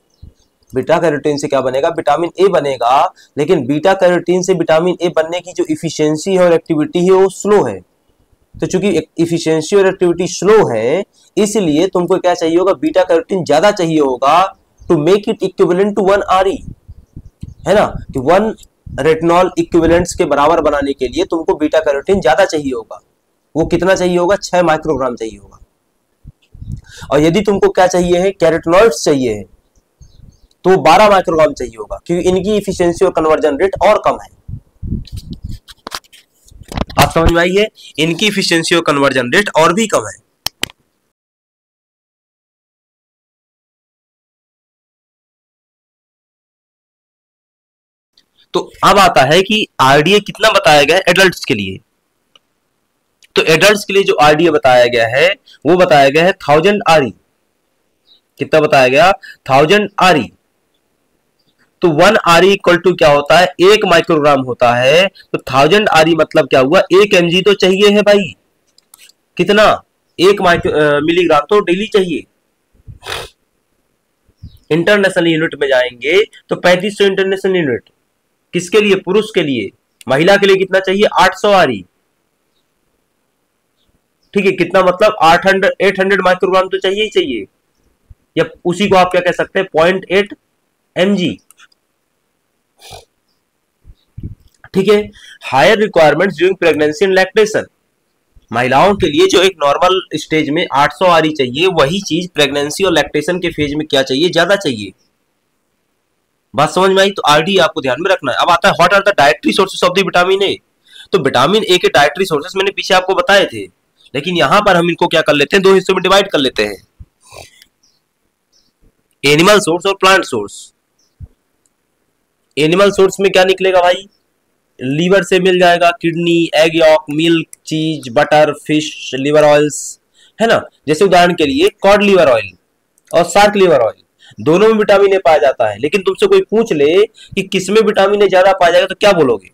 बीटा कैरोटीन से क्या बनेगा, विटामिन ए बनेगा, लेकिन बीटा कैरोटीन से विटामिन ए बनने की जो इफिशियंसी है और एक्टिविटी है वो स्लो है। तो चूंकि इफिशियंसी और एक्टिविटी स्लो है, इसलिए तुमको क्या चाहिए होगा, बीटा कैरोटीन ज्यादा चाहिए होगा to make it equivalent to 1 RE, है ना, कि 1 रेटिनॉल इक्विवेलेंट्स के बराबर बनाने के लिए तुमको बीटा कैरोटीन ज्यादा चाहिए होगा। वो कितना चाहिए होगा, 6 माइक्रोग्राम चाहिए होगा। और यदि तुमको क्या चाहिए है, कैरोटिनॉइड्स चाहिए है, तो 12 माइक्रोग्राम चाहिए होगा, क्योंकि इनकी इफिशियंसी और कन्वर्जन रेट और कम है। आप समझ में आई है, इनकी इफिशियंसी और कन्वर्जन रेट और भी कम है। तो अब आता है कि आरडीए कितना बताया गया है एडल्ट्स के लिए। तो एडल्ट्स के लिए जो आरडीए बताया गया है वो बताया गया है 1000 RE। कितना बताया गया, 1000 RE। तो 1 RE इक्वल टू क्या होता है, 1 माइक्रोग्राम होता है। तो 1000 RE मतलब क्या हुआ, 1 mg तो चाहिए है भाई। कितना, 1 मिलीग्राम तो डेली चाहिए। इंटरनेशनल यूनिट में जाएंगे तो 3500 इंटरनेशनल यूनिट किसके लिए, पुरुष के लिए। महिला के लिए कितना चाहिए, 800 RE। ठीक है, कितना मतलब 800 माइक्रोग्राम तो चाहिए ही चाहिए, या उसी को आप क्या कह सकते हैं, 0.8 mg। ठीक है, higher requirements during pregnancy and lactation. महिलाओं के लिए जो एक नॉर्मल स्टेज में 800 RE चाहिए, वही चीज प्रेगनेंसी और लैक्टेशन के फेज में क्या चाहिए, ज्यादा चाहिए। बात समझ में आई। तो आरडी आपको ध्यान में रखना है। अब आता है what are the dietary sources of the vitamin A. तो विटामिन ए के डाइटरी सोर्सेस मैंने पीछे आपको बताए थे, लेकिन यहां पर हम इनको क्या कर लेते हैं, 2 हिस्सों में डिवाइड कर लेते हैं, एनिमल सोर्स और प्लांट सोर्स। एनिमल सोर्स में क्या निकलेगा भाई, लीवर से मिल जाएगा, किडनी, एग यॉक, मिल्क, चीज, बटर, फिश, लिवर ऑयल्स, है ना। जैसे उदाहरण के लिए कॉड लिवर ऑयल और शार्क लिवर ऑयल, दोनों में विटामिन ए पाया जाता है। लेकिन तुमसे कोई पूछ ले कि किसमें विटामिन ए ज्यादा पाया जाएगा, तो क्या बोलोगे,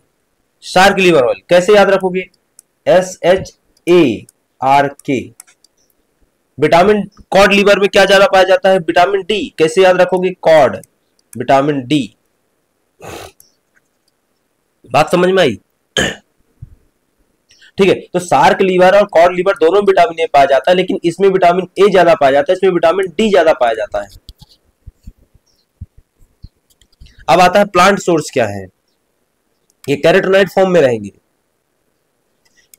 शार्क लिवर ऑयल। कैसे याद रखोगे, SHARK। विटामिन कॉड लिवर में क्या ज्यादा पाया जाता है, विटामिन डी। कैसे याद रखोगे, कॉड, विटामिन डी। बात समझ में आई। ठीक है, तो शार्क लीवर और कॉड लीवर दोनों विटामिन ए पाया जाता है, लेकिन इसमें विटामिन ए ज्यादा पाया जाता है, इसमें विटामिन डी ज्यादा पाया जाता है। अब आता है प्लांट सोर्स क्या है, ये कैरोटीनॉइड फॉर्म में रहेंगे,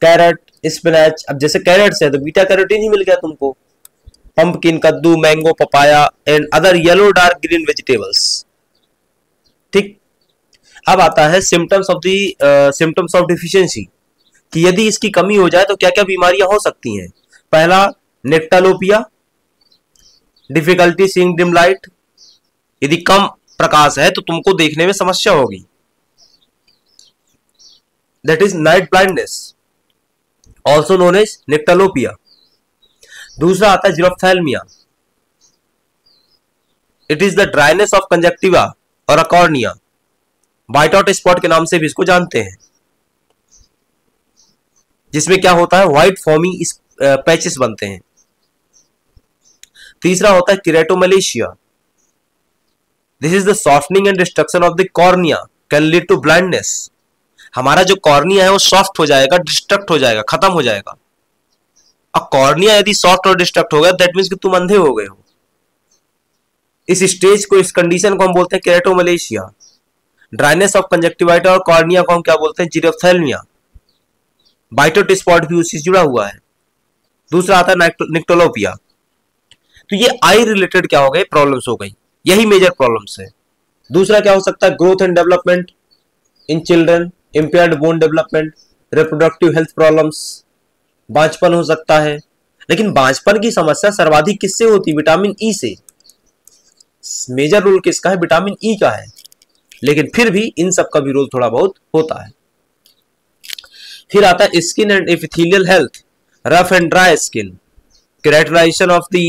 कैरेट, स्पिनच। अब जैसे कैरेट्स है तो बीटा कैरोटीन ही मिल गया तुमको, पंपकिन, कद्दू, mango, papaya and other yellow dark green vegetables. ठीक, अब आता है सिम्टम्स ऑफ डिफिशियंसी, कि यदि इसकी कमी हो जाए तो क्या क्या बीमारियां हो सकती हैं। पहला, नेक्टालोपिया, डिफिकल्टी सीइंग डिम लाइट। यदि कम प्रकाश है तो तुमको देखने में समस्या होगी, that is night blindness, also known as nyctalopia. दूसरा आता है xerophthalmia, it is the dryness of conjunctiva और अकॉर्निया, व्हाइट आउट स्पॉट के नाम से भी इसको जानते हैं, जिसमें क्या होता है, व्हाइट फॉर्मी पैचेस बनते हैं। तीसरा होता है keratomalacia, this is the softening and destruction of the cornea, can lead to blindness. हमारा जो कॉर्निया है वो सॉफ्ट हो जाएगा, डिस्ट्रक्ट हो जाएगा, खत्म हो जाएगा। अब कॉर्निया यदि सॉफ्ट और डिस्ट्रक्ट हो गया, दैट मीन्स कि तुम अंधे हो गए हो। इस स्टेज को, इस कंडीशन को हम बोलते हैं केरेटोमलेशिया। ड्राइनेस ऑफ कंजक्टिवाइटा और कॉर्निया को हम क्या बोलते हैं, जीरोफ्थैल्मिया। वाइट स्पॉट भी उसी से जुड़ा हुआ है। दूसरा आता है निक्टोलोपिया। तो ये आई रिलेटेड क्या हो गए, प्रॉब्लम्स हो गई, यही मेजर प्रॉब्लम्स है। दूसरा क्या हो सकता है, growth and development in children, impaired bone development, reproductive health problems, बांझपन हो सकता है। लेकिन बांझपन की समस्या सर्वाधिक किससे होती है, विटामिन ई से। मेजर रोल किसका है, विटामिन ई का है। लेकिन फिर भी इन सब का भी रोल थोड़ा बहुत होता है। फिर आता है skin and epithelial health, rough and dry skin, characterization of the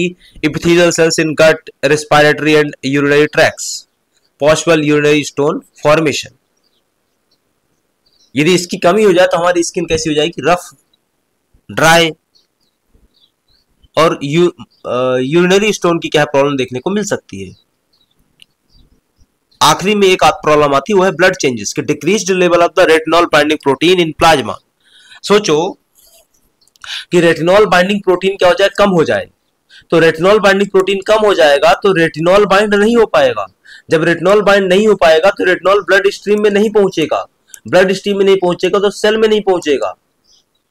epithelial cells in gut, respiratory and urinary tracts, possible urinary stone formation। यदि इसकी कमी हो जाए तो हमारी स्किन कैसी हो जाएगी, रफ, ड्राई और यूरिनरी स्टोन की क्या प्रॉब्लम देखने को मिल सकती है। आखिरी में एक प्रॉब्लम आती है, वो है ब्लड चेंजेस के decreased level of the retinol binding protein in plasma. सोचो कि रेटिनॉल बाइंडिंग प्रोटीन क्या हो जाए, कम हो जाए, तो रेटिनॉल बाइंडिंग प्रोटीन कम हो जाएगा तो रेटिनॉल बाइंड नहीं हो पाएगा। जब रेटिनॉल बाइंड नहीं हो पाएगा तो रेटिनॉल ब्लड स्ट्रीम में नहीं पहुंचेगा, ब्लड स्ट्रीम में नहीं पहुंचेगा तो सेल में नहीं पहुंचेगा,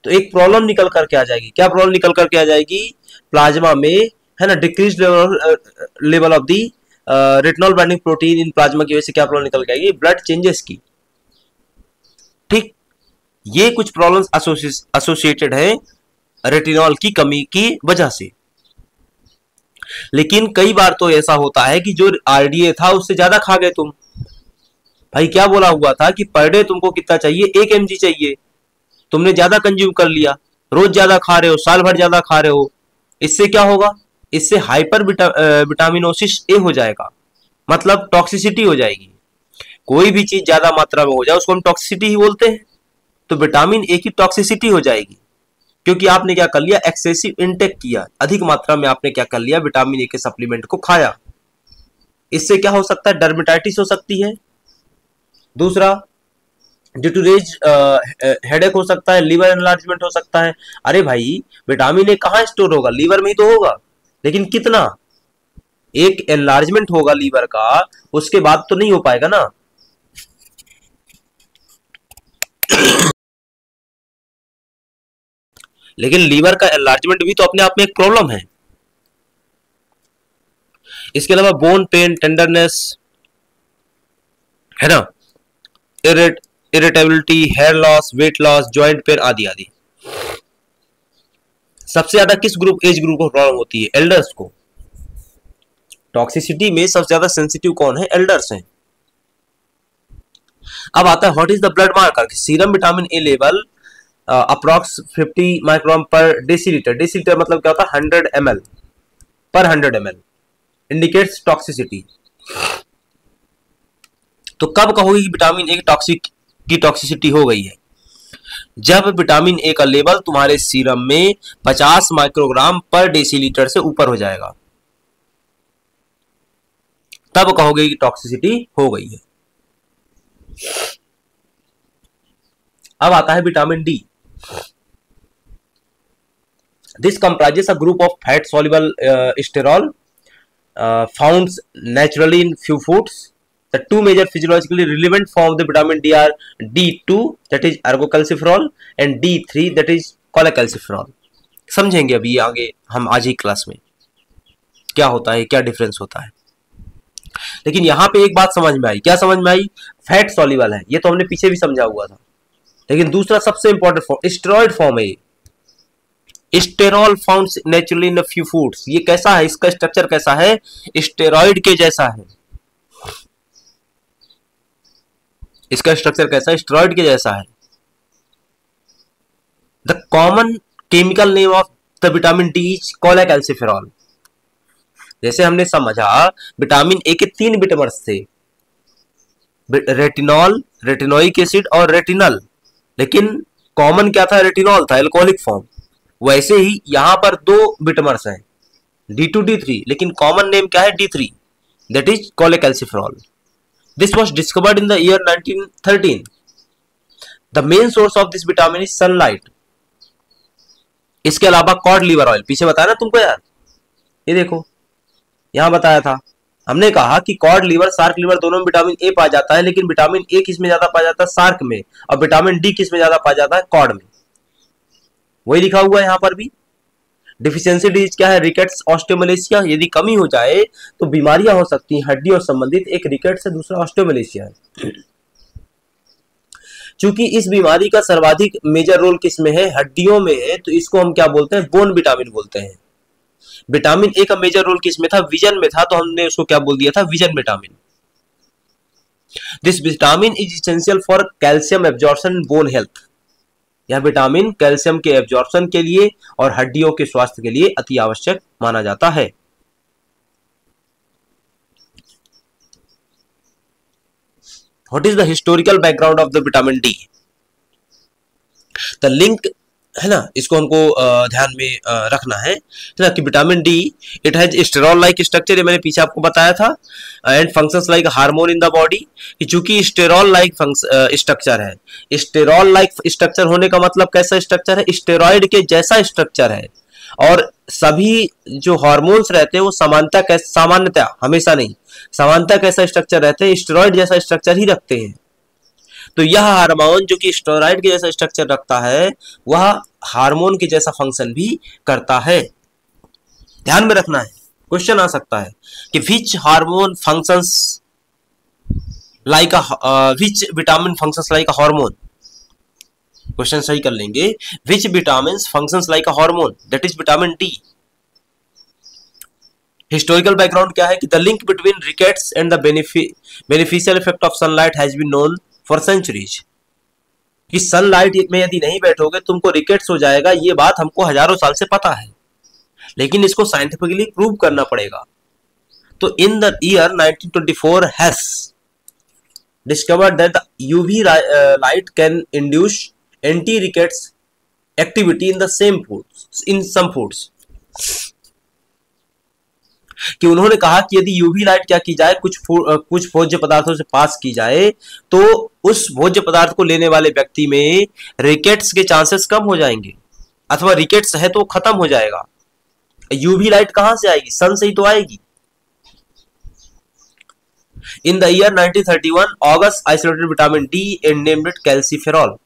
तो एक प्रॉब्लम निकल करके आ जाएगी। क्या प्रॉब्लम निकल करके आ जाएगी, प्लाज्मा में, है ना, decrease level of the retinol binding protein in plasma की वजह से क्या प्रॉब्लम निकल के आएगी, ब्लड चेंजेस की। ठीक, ये कुछ प्रॉब्लम्स एसोसिएटेड है रेटिनॉल की कमी की वजह से। लेकिन कई बार तो ऐसा होता है कि जो आरडीए था उससे ज्यादा खा गए तुम। भाई क्या बोला हुआ था कि पर डे तुमको कितना चाहिए, 1 mg चाहिए, तुमने ज्यादा कंज्यूम कर लिया, रोज ज्यादा खा रहे हो, साल भर ज्यादा खा रहे हो, इससे क्या होगा, इससे हाइपर विटामिनोसिस ए हो जाएगा, मतलब टॉक्सिसिटी हो जाएगी। कोई भी चीज ज्यादा मात्रा में हो जाए उसको हम टॉक्सिसिटी ही बोलते हैं। तो विटामिन ए की टॉक्सिसिटी हो जाएगी क्योंकि आपने क्या कर लिया, एक्सेसिव इंटेक किया, अधिक मात्रा में आपने क्या कर लिया, विटामिन ए के सप्लीमेंट को खाया। इससे क्या हो सकता है, डर्मेटाइटिस हो सकती है। दूसरा, ड्यू टू रेज हेडेक हो सकता है, लीवर एनलार्जमेंट हो सकता है। अरे भाई विटामिन ए कहाँ स्टोर होगा, लीवर में ही तो होगा, लेकिन कितना, एक एनलार्जमेंट होगा लीवर का, उसके बाद तो नहीं हो पाएगा ना। लेकिन लीवर का एनलार्जमेंट भी तो अपने आप में एक प्रॉब्लम है। इसके अलावा बोन पेन, टेंडरनेस, है ना, irritability, hair loss, weight loss, joint pain आदि आदि। सबसे ज्यादा किस ग्रुप, एज ग्रुप को प्रॉब्लम होती है, एल्डर्स को। टॉक्सिसिटी में सबसे ज्यादा सेंसिटिव कौन है, एल्डर्स हैं। अब आता है what is the blood marker, serum vitamin A level approx 50 microgram पर डेसीलीटर, डेसीलीटर मतलब क्या होता है, 100 ml पर 100 ml इंडिकेट्स टॉक्सिसिटी। तो कब कहोगे कि विटामिन ए की टॉक्सिसिटी हो गई है, जब विटामिन ए का लेवल तुम्हारे सीरम में 50 माइक्रोग्राम पर डेसीलीटर से ऊपर हो जाएगा, तब कहोगे कि टॉक्सिसिटी हो गई है। अब आता है vitamin D. This comprises a group of fat-soluble sterol found naturally in few foods. The two major physiologically relevant forms of the vitamin D are D2, that is ergocalciferol, and D3, that is cholecalciferol. समझेंगे अभी आगे हम आज ही class में क्या होता है, क्या डिफरेंस होता है। लेकिन यहाँ पे एक बात समझ में आई, क्या समझ में आई, फैट सॉल्युबल है, ये तो हमने पीछे भी समझा हुआ था। लेकिन दूसरा सबसे इंपॉर्टेंट फॉर्म, स्टेरॉइड फॉर्म है। Sterol found naturally in few foods, ये कैसा है, इसका स्ट्रक्चर कैसा है, स्टेरॉइड के जैसा है। इसका स्ट्रक्चर कैसा है, स्टेरॉइड के जैसा है। The common chemical name of the vitamin D is cholecalciferol. जैसे हमने समझा विटामिन ए के 3 विटामिन्स थे, रेटिनॉल, रेटिनोइक एसिड और रेटिनल, लेकिन कॉमन क्या था, रेटिनॉल था, एल्कोहलिक फॉर्म। वैसे ही यहां पर 2 विटामिन्स हैं, D2, D3, लेकिन कॉमन नेम क्या है, D3, that is cholecalciferol. This was discovered in the year 1913। The main source of this vitamin is sunlight. इसके अलावा कॉड लिवर ऑयल, पीछे बताया ना तुमको यार, ये देखो यहां बताया था, हमने कहा कि कॉड लिवर, शार्क लिवर दोनों में विटामिन ए पाया जाता है, लेकिन विटामिन ए किस में ज्यादा पाया जाता है, शार्क में, और विटामिन डी किस में ज्यादा पाया जाता है, कॉड में। वही लिखा हुआ है यहां पर भी। डिफिशियंसी डिजीज क्या है, रिकेट्स, ऑस्टियोमलेशिया। यदि कमी हो जाए तो बीमारियां हो सकती हैं हड्डियों से संबंधित, एक रिकेट्स है, दूसरा ऑस्टियोमलेशिया है। चूंकि इस बीमारी का सर्वाधिक मेजर रोल किस में है, हड्डियों में है, तो इसको हम क्या बोलते हैं, बोन विटामिन बोलते हैं। विटामिन ए का मेजर रोल किस में था, विजन में था, तो हमने उसको क्या बोल दिया था, vision vitamin. This vitamin is essential for calcium absorption in bone health. यह विटामिन कैल्शियम के एब्जॉर्प्शन के लिए और हड्डियों के स्वास्थ्य के लिए अति आवश्यक माना जाता है। What is the historical background of the vitamin D? The link है ना, इसको हमको ध्यान में रखना है ना कि vitamin D it has sterol like structure, ये मैंने पीछे आपको बताया था, and functions like hormone in the body, कि चूंकि स्टेरॉल लाइक स्ट्रक्चर है। स्टेरॉल लाइक स्ट्रक्चर होने का मतलब कैसा स्ट्रक्चर है? स्टेरॉइड के जैसा स्ट्रक्चर है। और सभी जो हार्मोन्स रहते हैं वो सामान्यतः हमेशा नहीं, सामान्यतः कैसा स्ट्रक्चर रहते हैं? स्टेरॉइड जैसा स्ट्रक्चर ही रखते हैं। तो यह हार्मोन जो कि स्टेरॉइड के जैसा स्ट्रक्चर रखता है वह हार्मोन के जैसा फंक्शन भी करता है। ध्यान में रखना है, क्वेश्चन आ सकता है कि which hormone functions like which vitamin functions like a hormone. Question सही कर लेंगे, which vitamin functions like a hormone, that is vitamin D. Historical background क्या है कि the link between rickets and the beneficial effect of sunlight has been known for centuries. कि sunlight में यदि नहीं बैठोगे तुमको रिकेट्स हो जाएगा, ये बात हमको हजारों साल से पता है, लेकिन इसको साइंटिफिकली प्रूव करना पड़ेगा। तो in the year 1924 has discovered that the UV light can induce anti rickets activity in the same foods, in some foods. कि उन्होंने कहा कि यदि यूवी लाइट क्या की जाए, कुछ भोज्य पदार्थों से पास की जाए तो उस भोज्य पदार्थ को लेने वाले व्यक्ति में रिकेट्स के चांसेस कम हो जाएंगे, अथवा रिकेट्स है तो खत्म हो जाएगा। यूवी लाइट कहां से आएगी? सन से ही तो आएगी। इन the year 1931 August isolated vitamin D and named it calciferol.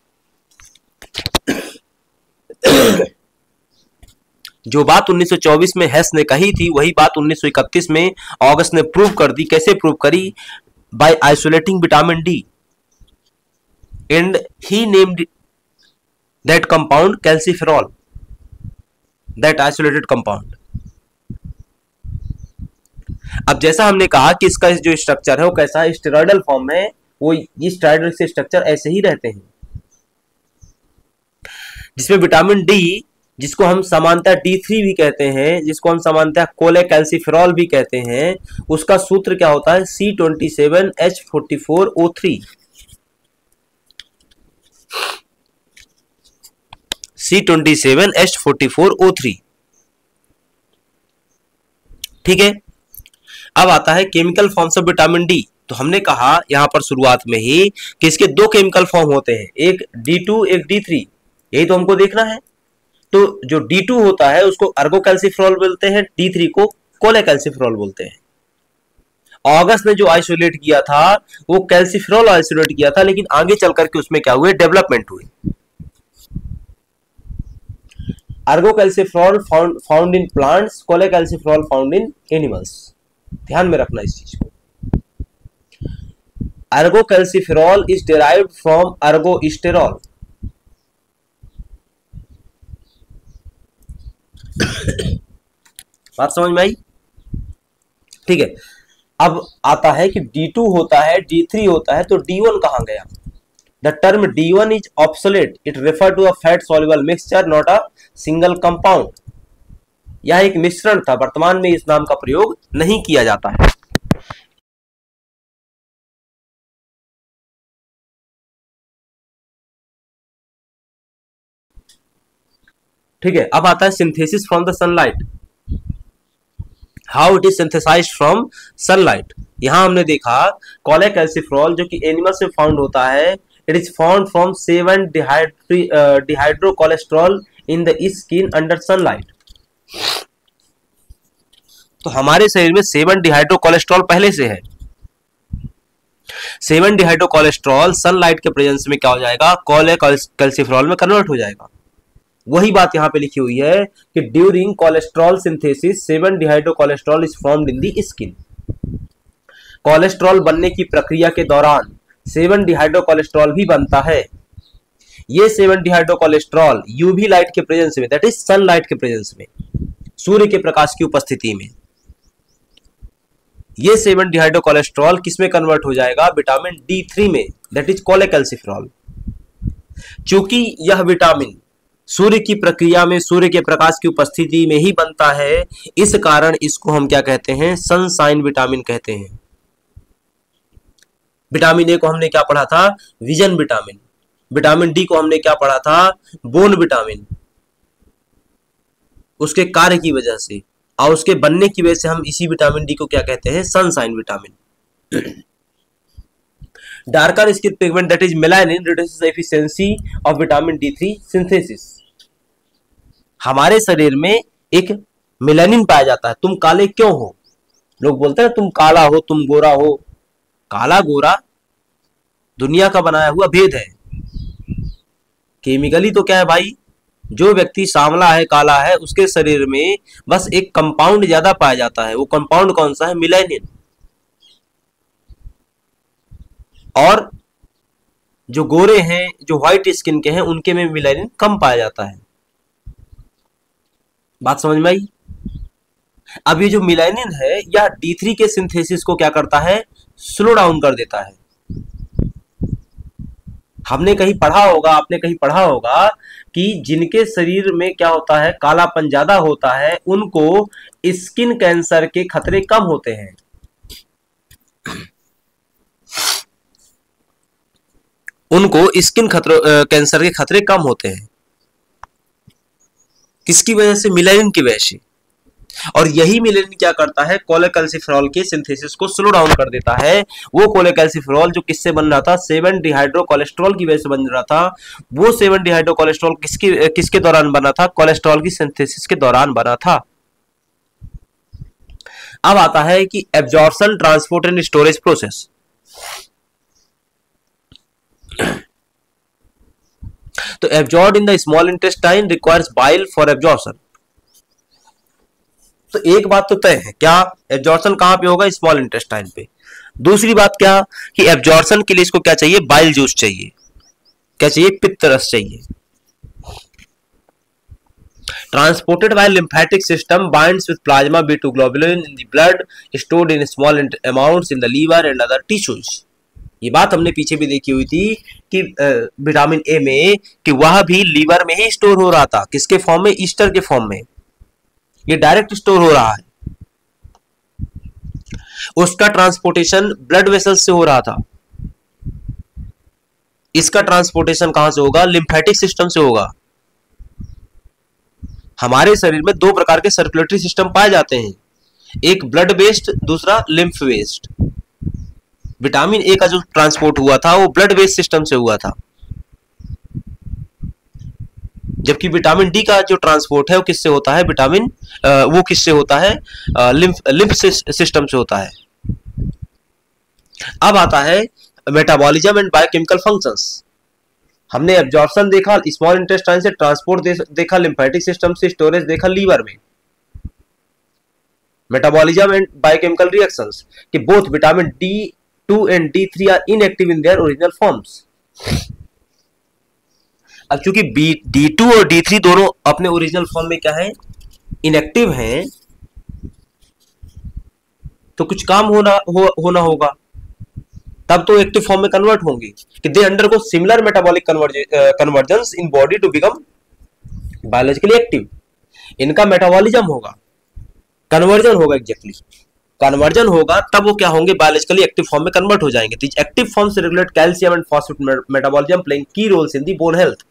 जो बात 1924 में हेस ने कही थी वही बात 1931 में ऑगस्ट ने प्रूव कर दी। कैसे प्रूव करी? By isolating vitamin D and he named that compound calciferol, that isolated compound. अब जैसा हमने कहा कि इसका जो स्ट्रक्चर है वो कैसा है? स्टेरॉइडल फॉर्म में, वो इस स्टेरॉइडल से स्ट्रक्चर ऐसे ही रहते हैं, जिसमें विटामिन डी जिसको हम समानता D3 भी कहते हैं, जिसको हम समानता कोलेकैल्सिफेरॉल भी कहते हैं, उसका सूत्र क्या होता है? C27H44O3। C27H44O3। ठीक है, अब आता है chemical forms of vitamin D. तो हमने कहा यहां पर शुरुआत में ही कि इसके दो केमिकल फॉर्म होते हैं, एक D2 एक D3, यही तो हमको देखना है। तो जो D2 होता है उसको अर्गोकैल्सिफेरॉल बोलते हैं, D3 को कोलेकैल्सिफेरॉल बोलते हैं। ऑगस्ट ने जो आइसोलेट किया था वो कैल्सिफेरॉल आइसोलेट किया था, लेकिन आगे चल करके उसमें क्या हुए? डेवलपमेंट हुई। Ergocalciferol found in plants, cholecalciferol found in animals. ध्यान में रखना इस चीज को। Ergocalciferol is derived from ergosterol. बात समझ में आई? ठीक है, अब आता है कि D2 होता है, D3 होता है, तो D1 कहां गया? The term D1 is obsolete, it refer to a fat soluble mixture not a single compound. यह एक मिश्रण था, वर्तमान में इस नाम का प्रयोग नहीं किया जाता है। ठीक है, अब आता है synthesis from the sunlight. How it is synthesized from sunlight. यहां हमने देखा कोलेकैल्सिफेरॉल जो कि एनिमल से फाउंड होता है, it is found from 7 dehydro cholesterol in the skin under sunlight. तो हमारे शरीर में 7 डिहाइड्रो कोलेस्ट्रॉल पहले से है। 7 डिहाइड्रो कोलेस्ट्रॉल सनलाइट के प्रेजेंस में क्या हो जाएगा? कोलेकैल्सिफेरॉल में कन्वर्ट हो जाएगा। वही बात यहां पे लिखी हुई है कि during cholesterol synthesis 7 dehydro cholesterol is formed in the skin. Cholesterol बनने की प्रक्रिया के दौरान 7 डिहाइड्रो कोलेस्ट्रॉल भी बनता है। ये 7 डिहाइड्रो कोलेस्ट्रॉल यूवी लाइट के प्रेजेंस में, दैट इज सनलाइट के प्रेजेंस में, सूर्य के प्रकाश की उपस्थिति में ये 7 डिहाइड्रो कोलेस्ट्रॉल किस में कन्वर्ट हो जाएगा? विटामिन D3 में, दैट इज कोलेकैल्सिफेरॉल। चूंकि यह विटामिन सूर्य की प्रक्रिया में, सूर्य के प्रकाश की उपस्थिति में ही बनता है, इस कारण इसको हम क्या कहते हैं? सनशाइन विटामिन कहते हैं। विटामिन ए को हमने क्या पढ़ा था? Vision vitamin. विटामिन डी को हमने क्या पढ़ा था? Bone vitamin. उसके कार्य की वजह से और उसके बनने की वजह से हम इसी विटामिन डी को क्या कहते हैं? Sunshine vitamin. Darker skin pigment that is melanin reduces efficiency of vitamin D3 synthesis. हमारे शरीर में एक मेलानिन पाया जाता है। तुम काले क्यों हो? लोग बोलते हैं तुम काला हो, तुम गोरा हो। काला गोरा दुनिया का बनाया हुआ भेद है। केमिकली तो क्या है भाई, जो व्यक्ति सांवला है, काला है, उसके शरीर में बस एक कंपाउंड ज्यादा पाया जाता है। वो कंपाउंड कौन सा है? मेलानिन। और जो गोरे हैं, जो व्हाइट स्किन के हैं, उनके में मेलानिन कम पाया जाता है। बात समझ में आई? अब ये जो मेलानिन है, यह D3 के सिंथेसिस को क्या करता है? स्लो डाउन कर देता है। हमने कहीं पढ़ा होगा, आपने कहीं पढ़ा होगा कि जिनके शरीर में क्या होता है? कालापन ज्यादा होता है, उनको स्किन कैंसर के खतरे कम होते हैं। उनको स्किन कैंसर के खतरे कम होते हैं। किसकी वजह से? मेलानिन की वजह से। और यही मेलानिन क्या करता है? कोलेकैल्सिफेरॉल के सिंथेसिस को स्लो डाउन कर देता है। वो कोलेकैल्सिफेरॉल जो किससे बन रहा था? 7 डिहाइड्रो कोलेस्ट्रॉल की वजह से बन रहा था। वो 7 डिहाइड्रो कोलेस्ट्रॉल किसके दौरान बना था? कोलेस्ट्रॉल की सिंथेसिस के दौरान बना था। अब आता है कि absorption, transport and storage process. तो absorb in the small intestine requires bile for absorption. तो एक बात तो तय है, क्या? एब्जॉर्प्शन कहां पे होगा? स्मॉल इंटेस्टाइन पे। दूसरी बात क्या कि एब्जॉर्प्शन के लिए इसको क्या चाहिए? बाइल जूस चाहिए। क्या चाहिए? पित्त रस चाहिए। Transported by lymphatic system, binds with plasma B2 globulin in the blood, stored in small amounts in the liver and other tissues. ये बात हमने पीछे भी देखी हुई थी कि विटामिन ए में कि वह भी लीवर में ही स्टोर हो रहा था। किसके फॉर्म में? ईस्टर के फॉर्म में। ये डायरेक्ट स्टोर हो रहा है। उसका ट्रांसपोर्टेशन ब्लड वेसल्स से हो रहा था। इसका ट्रांसपोर्टेशन कहां से होगा? लिम्फेटिक सिस्टम से होगा। हमारे शरीर में दो प्रकार के सर्कुलेटरी सिस्टम पाए जाते हैं, एक ब्लड बेस्ड, दूसरा लिम्फ बेस्ड। विटामिन ए का जो ट्रांसपोर्ट हुआ था वो ब्लड बेस्ड सिस्टम से हुआ था, जबकि विटामिन डी का जो ट्रांसपोर्ट है वो किससे होता है? वो किससे होता है? लिम्फ सिस्टम से होता है। अब आता है मेटाबॉलिज्म एंड बायोकेमिकल फंक्शंस। हमने एब्जॉर्प्शन देखा स्मॉल इंटेस्टाइन से, ट्रांसपोर्ट देखा लिम्फेटिक सिस्टम से, स्टोरेज देखा लीवर में। मेटाबॉलिज्म एंड बायोकेमिकल रिएक्शंस कि both vitamin D2 and D3 are inactive in their original forms. अब चूंकि D2 और D3 दोनों अपने ओरिजिनल फॉर्म में क्या है? इनएक्टिव हैं, तो कुछ काम होना होगा, तब तो एक्टिव फॉर्म में कन्वर्ट होंगे कि they undergo similar metabolic convergence in body to become biologically active. इनका मेटाबॉलिज्म होगा, कन्वर्जन होगा, एग्जैक्टली कन्वर्जन होगा, तब वो क्या होंगे? बायोलॉजिकली एक्टिव फॉर्म में कन्वर्ट हो जाएंगे। These active forms regulate calcium and phosphate metabolism playing key roles in the bone health.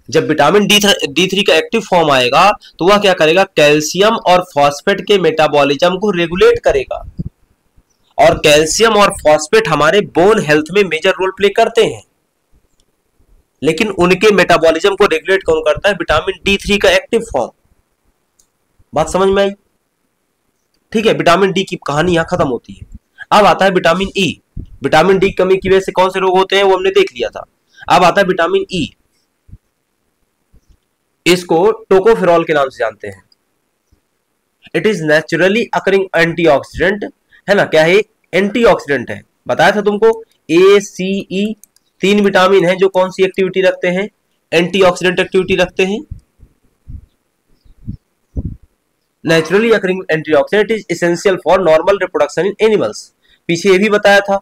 जब विटामिन D3 का एक्टिव फॉर्म आएगा तो वह क्या करेगा? कैल्शियम और फॉस्फेट के मेटाबॉलिज्म को रेगुलेट करेगा। और कैल्शियम और फॉस्फेट हमारे बोन हेल्थ में मेजर रोल प्ले करते हैं, लेकिन उनके मेटाबॉलिज्म को रेगुलेट कौन करता है? विटामिन D3 का एक्टिव फॉर्म। बात समझ में आई? ठीक है, विटामिन डी की कहानी यहां खत्म होती है। अब आता है विटामिन ई। विटामिन डी कमी की वजह से कौन से रोग होते हैं वो हमने देख लिया था। अब आता है विटामिन ई। इसको टोकोफेरॉल के नाम से जानते हैं। It is naturally occurring antioxidant, है ना? क्या है? एंटीऑक्सीडेंट है। बताया था तुमको ए सी ई 3 विटामिन है जो कौन सी एक्टिविटी रखते हैं? एंटीऑक्सीडेंट एक्टिविटी रखते हैं। Naturally occurring antioxidant is essential for normal reproduction in animals. पीछे ये भी बताया था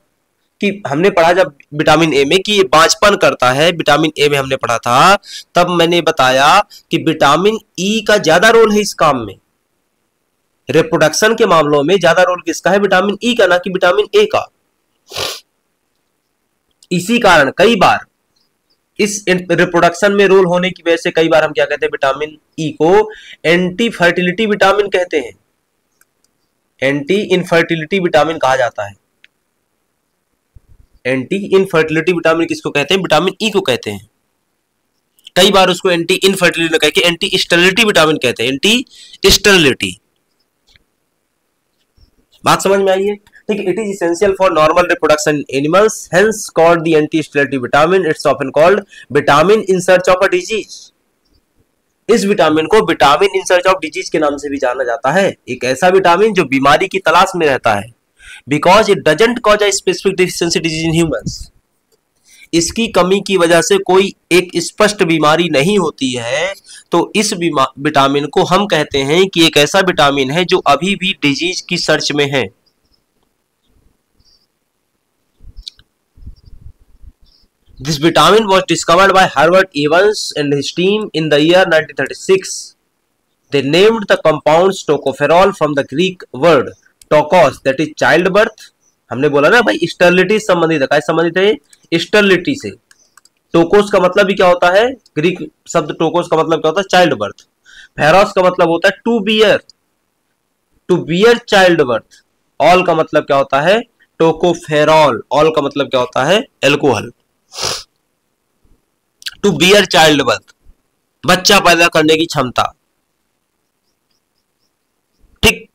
कि हमने पढ़ा जब विटामिन ए में कि ये बांझपन करता है, विटामिन ए में हमने पढ़ा था, तब मैंने बताया कि विटामिन ई का ज्यादा रोल है इस काम में। रिप्रोडक्शन के मामलों में ज्यादा रोल किसका है? विटामिन ई का, ना कि विटामिन ए का। इसी कारण कई बार इस रिप्रोडक्शन में रोल होने की वजह से कई बार हम क्या कहते हैं? विटामिन ई को एंटी फर्टिलिटी विटामिन कहते हैं। एंटी इनफर्टिलिटी विटामिन कहा जाता है। एंटी इनफर्टिलिटी विटामिन किसको कहते हैं? विटामिन ई को कहते हैं। कई बार उसको एंटी इनफर्टिलिटी कह के एंटी स्टेरिलिटी विटामिन कहते हैं। एंटी स्टेरिलिटी, बात समझ में आई है? ठीक है। It is essential for normal reproduction in animals, hence called the anti sterility vitamin. It's often called vitamin in search of a disease. इस विटामिन को vitamin in search of disease के नाम से भी जाना जाता है। एक ऐसा विटामिन जो बीमारी की तलाश में रहता है, because it doesn't cause a specific deficiency disease in humans. इसकी कमी की वजह से कोई एक स्पष्ट बीमारी नहीं होती है, तो इस विटामिन को हम कहते हैं कि एक ऐसा विटामिन है जो अभी भी डिजीज की सर्च में है। This vitamin was discovered by Herbert Evans and his team in the year 1936. They named the compounds tocopherol from the Greek word tokos, that is childbirth. हमने बोला ना भाई स्टेरिलिटी संबंधित है, कैसे संबंधित है? स्टेरिलिटी से। टोकोस का मतलब भी क्या होता है? ग्रीक शब्द टोकोस का मतलब क्या होता है? Child birth. फेरोस का मतलब होता है टू बियर चाइल्ड बर्थ। ऑल का मतलब क्या होता है? टोकोफेरॉल। ऑल का मतलब क्या होता है? Alcohol. To bear child birth, बच्चा पैदा करने की क्षमता। ठीक।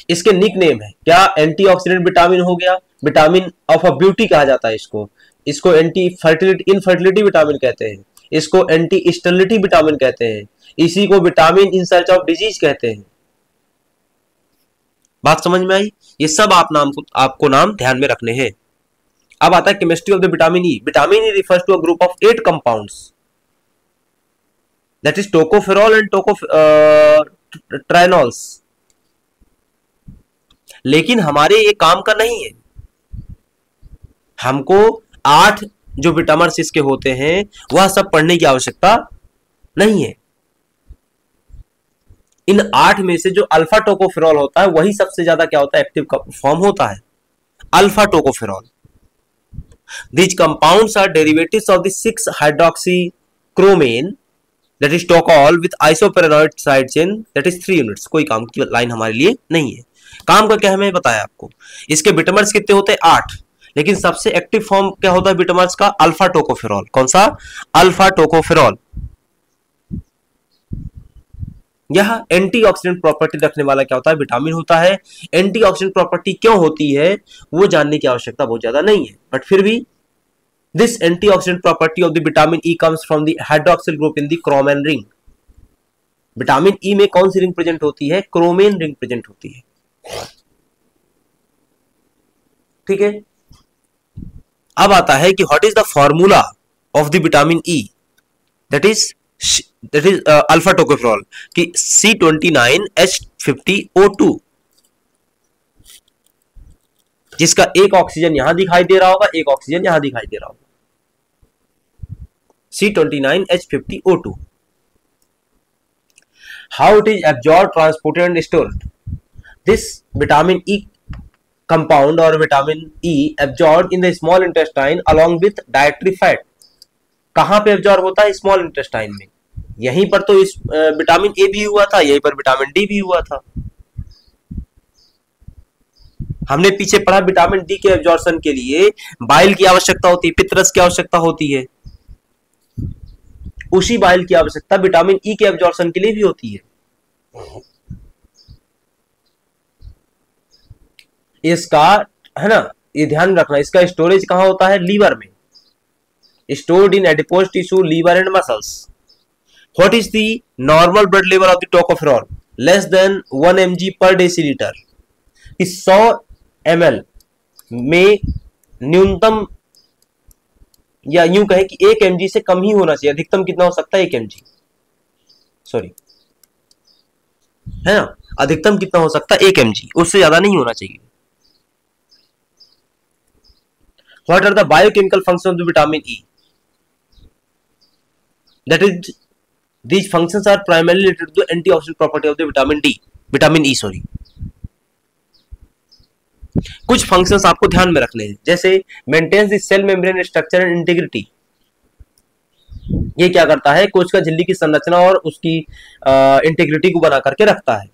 इसके निक नेम है क्या? एंटीऑक्सीडेंट विटामिन हो गया, विटामिन ऑफ अ ब्यूटी कहा जाता है इसको। इसको एंटी फर्टिलिटी इनफर्टिलिटी विटामिन कहते हैं। इसको एंटी स्टेरिलिटी विटामिन कहते हैं। इसी को vitamin in search of disease कहते हैं। बात समझ में आई? ये सब आपको नाम ध्यान में रखने हैं। अब आता है chemistry of the vitamin E. Vitamin E refers to a group of 8 compounds, that is tocopherol and trienols. लेकिन हमारे ये काम का नहीं है। हमको 8 जो विटामिन्स इसके होते हैं वह सब पढ़ने की आवश्यकता नहीं है। इन 8 में से जो अल्फा टोकोफेरॉल होता है वही सबसे ज्यादा क्या होता है? एक्टिव फॉर्म होता है alpha tocopherol. These compounds are derivatives of the 6-hydroxychromane, that is tocol, with isoperonoid side chain, that is 3 units। कोई काम की लाइन हमारे लिए नहीं है। काम का क्या हमें बताया आपको? इसके विटामिन्स कितने होते हैं? 8। लेकिन सबसे एक्टिव फॉर्म क्या होता है विटामिन्स का? Alpha tocopherol. कौन सा? Alpha tocopherol. यह एंटीऑक्सीडेंट प्रॉपर्टी रखने वाला क्या होता है? विटामिन होता है। एंटीऑक्सीडेंट प्रॉपर्टी क्यों होती है वो जानने की आवश्यकता बहुत ज्यादा नहीं है, बट फिर भी this antioxidant property of the vitamin E comes from the hydroxyl group in the chromane ring. Vitamin E में कौन सी रिंग प्रेजेंट होती है? क्रोमेन रिंग प्रेजेंट होती है। ठीक है। अब आता है कि what is the formula of the vitamin E, that is alpha tocopherol की C29H50O2, जिसका एक ऑक्सीजन यहां दिखाई दे रहा होगा, एक ऑक्सीजन यहां दिखाई दे रहा होगा। C29H50O2। How it is absorb, transported and stored? This vitamin E compound और vitamin E absorb in the small intestine along with dietary fat. कहां पे एब्जॉर्ब होता है? स्मॉल इंटेस्टाइन में। यहीं पर तो इस विटामिन ए भी हुआ था, यहीं पर विटामिन डी भी हुआ था। हमने पीछे पढ़ा विटामिन डी के एब्जॉर्प्शन के लिए बाइल की आवश्यकता होती है, पित्तरस की आवश्यकता होती है। उसी बाइल की आवश्यकता विटामिन ई के एब्जॉर्प्शन के लिए भी होती है। इसका है ना, ये ध्यान रखना, इसका स्टोरेज कहां होता है? लीवर में। Stored in adipose tissue, liver and muscles. What is the normal blood level of the tocopherol? Less than 1 mg per deciliter। 100 ml में न्यूनतम, या यूं कहें कि 1 mg से कम ही होना चाहिए। अधिकतम कितना हो सकता है? 1 mg, सॉरी, है ना। अधिकतम कितना हो सकता है 1 mg, उससे ज्यादा नहीं होना चाहिए। What are the biochemical function of the vitamin E? That is these functions are primarily related to the antioxidant property of the vitamin E, sorry. कुछ फंक्शंस आपको ध्यान में रखने हैं, जैसे maintains the cell membrane structure and integrity. ये क्या करता है, कोशिका झिल्ली की संरचना और उसकी इंटीग्रिटी को बना करके रखता है।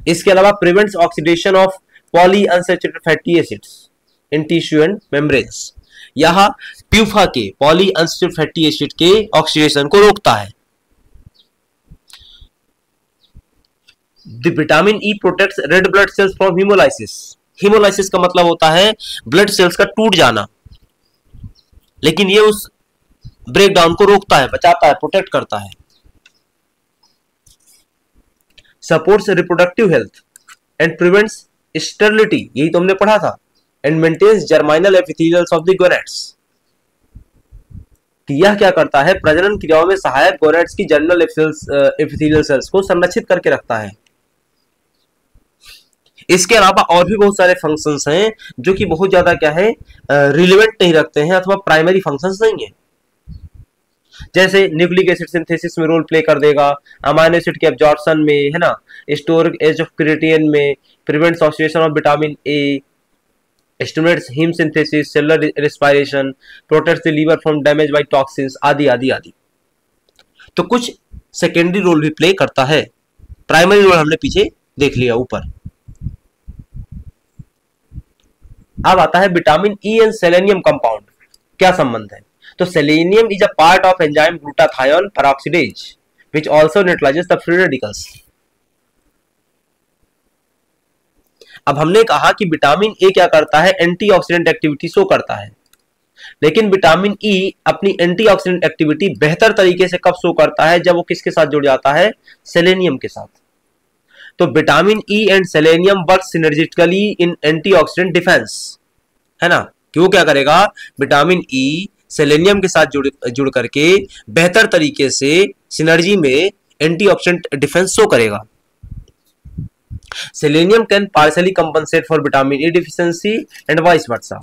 इसके अलावा prevents oxidation of polyunsaturated fatty acids in tissue and membranes. यह प्यूफा के पॉली अनसैचुरेटेड फैटी एसिड के ऑक्सीडेशन को रोकता है। The vitamin E protects red blood cells from haemolysis. Haemolysis का मतलब होता है ब्लड सेल्स का टूट जाना, लेकिन ये उस ब्रेकडाउन को रोकता है, बचाता है, प्रोटेक्ट करता है। Supports reproductive health and prevents sterility, यही तो हमने पढ़ा था। And maintains germinal epithelials of the gonads, कि यह क्या करता है, प्रजनन क्रियाओं में सहायक गोनेड्स की जर्मिनल एपिथेलियल सेल्स को संरक्षित करके रखता है। इसके अलावा और भी बहुत सारे फंक्शंस हैं जो कि बहुत ज्यादा क्या है, रिलेवेंट नहीं रखते हैं अथवा प्राइमरी फंक्शंस नहीं है। जैसे न्यूक्लिक एसिड सिंथेसिस में रोल प्ले कर देगा, अमाइनो एसिड के एब्जॉर्प्शन में, है ना, स्टोरेज ऑफ क्रिएटिन में, prevents oxidation of vitamin A, stimulates haem synthesis, cellular respiration, protects the liver from damage by toxins, आदि आदि आदि। तो कुछ सेकेंडरी रोल भी प्ले करता है, प्राइमरी रोल हमने पीछे देख लिया ऊपर। अब आता है vitamin E and selenium compound, क्या संबंध है? तो selenium is a part of enzyme glutathione peroxidase which also neutralises the free radicals. अब हमने कहा कि विटामिन ए क्या करता है, एंटीऑक्सीडेंट एक्टिविटी शो करता है, लेकिन विटामिन ई अपनी एंटीऑक्सीडेंट एक्टिविटी बेहतर तरीके से कब शो करता है, जब वो किसके साथ जुड़ जाता है, सेलेनियम के साथ। तो vitamin E and selenium work synergistically in antioxidant defence, है ना, कि वो क्या करेगा, विटामिन ई सेलेनियम के साथ जुड़ करके बेहतर तरीके से सिनर्जी में एंटीऑक्सीडेंट डिफेंस शो करेगा। Selenium can partially compensate for vitamin E deficiency and vice versa.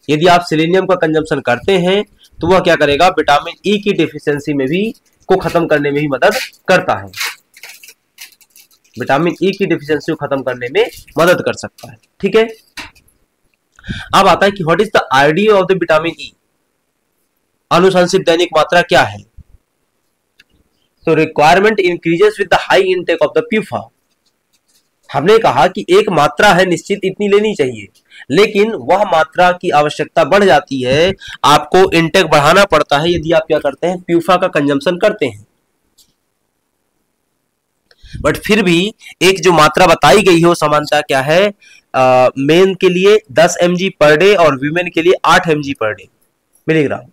यदि आप सेलेनियम का कंजम्पशन करते हैं तो वह क्या करेगा, विटामिन ई की डिफिशियंसी में भी को खत्म करने में भी मदद करता है, विटामिन ई की डिफिशियंसी को खत्म करने में मदद कर सकता है। ठीक है, अब आता है कि what is the idea of the vitamin ई, अनुशंसित दैनिक मात्रा क्या है? तो requirement increases with the high intake of the PUFA. हमने कहा कि एक मात्रा है निश्चित, इतनी लेनी चाहिए, लेकिन वह मात्रा की आवश्यकता बढ़ जाती है, आपको इनटेक बढ़ाना पड़ता है यदि आप क्या करते हैं, प्यूफा का कंजम्पशन करते हैं। बट फिर भी एक जो मात्रा बताई गई है वो समानता क्या है, मेन के लिए 10 mg पर डे और वीमेन के लिए 8 mg per day milligram.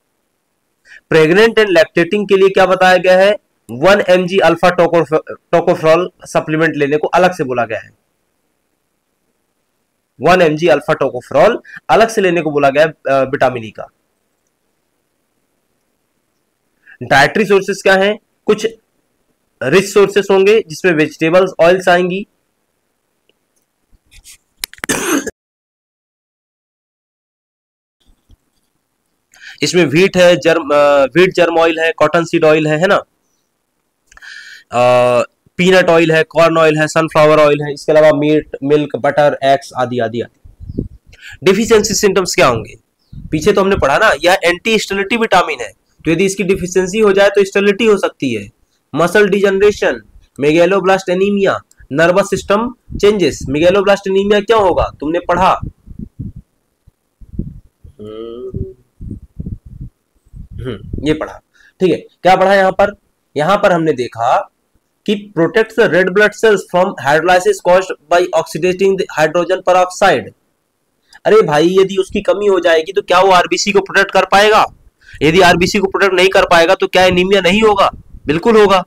Pregnant and lactating के लिए क्या बताया गया है, 1 mg अल्फा टोकोफेरॉल सप्लीमेंट लेने को अलग से बोला गया है, 1 mg अल्फा टोकोफेरॉल अलग से लेने को बोला गया है विटामिन ई का। डाइटरी सोर्सेस क्या है, कुछ रिच सोर्सेस होंगे जिसमें वेजिटेबल्स ऑयल्स आएंगी, इसमें व्हीट है, व्हीट जर्म ऑयल है, कॉटन सीड ऑयल है ना, पीनट ऑयल है, कॉर्न ऑयल है, सनफ्लावर ऑयल है, इसके अलावा मीट, मिल्क, बटर, एग्स आदि आदि आदि। डिफिशियंसी सिम्टम्स क्या होंगे, पीछे तो हमने पढ़ा ना, यह एंटी स्टेरिलिटी विटामिन है, तो यदि इसकी डिफिशियंसी हो जाए तो स्टेरिलिटी हो सकती है। Muscle degeneration, megaloblast anaemia, nervous system changes. Megaloblast anaemia क्या होगा, तुमने पढ़ा, ये पढ़ा, ठीक है। क्या पढ़ा यहां पर हमने देखा कि protects the red blood cells from hydrolysis caused by oxidating the hydrogen peroxide. अरे भाई, यदि उसकी कमी हो जाएगी तो क्या वो आरबीसी को प्रोटेक्ट कर पाएगा? यदि आरबीसी को प्रोटेक्ट नहीं कर पाएगा तो क्या एनीमिया नहीं होगा? बिल्कुल होगा।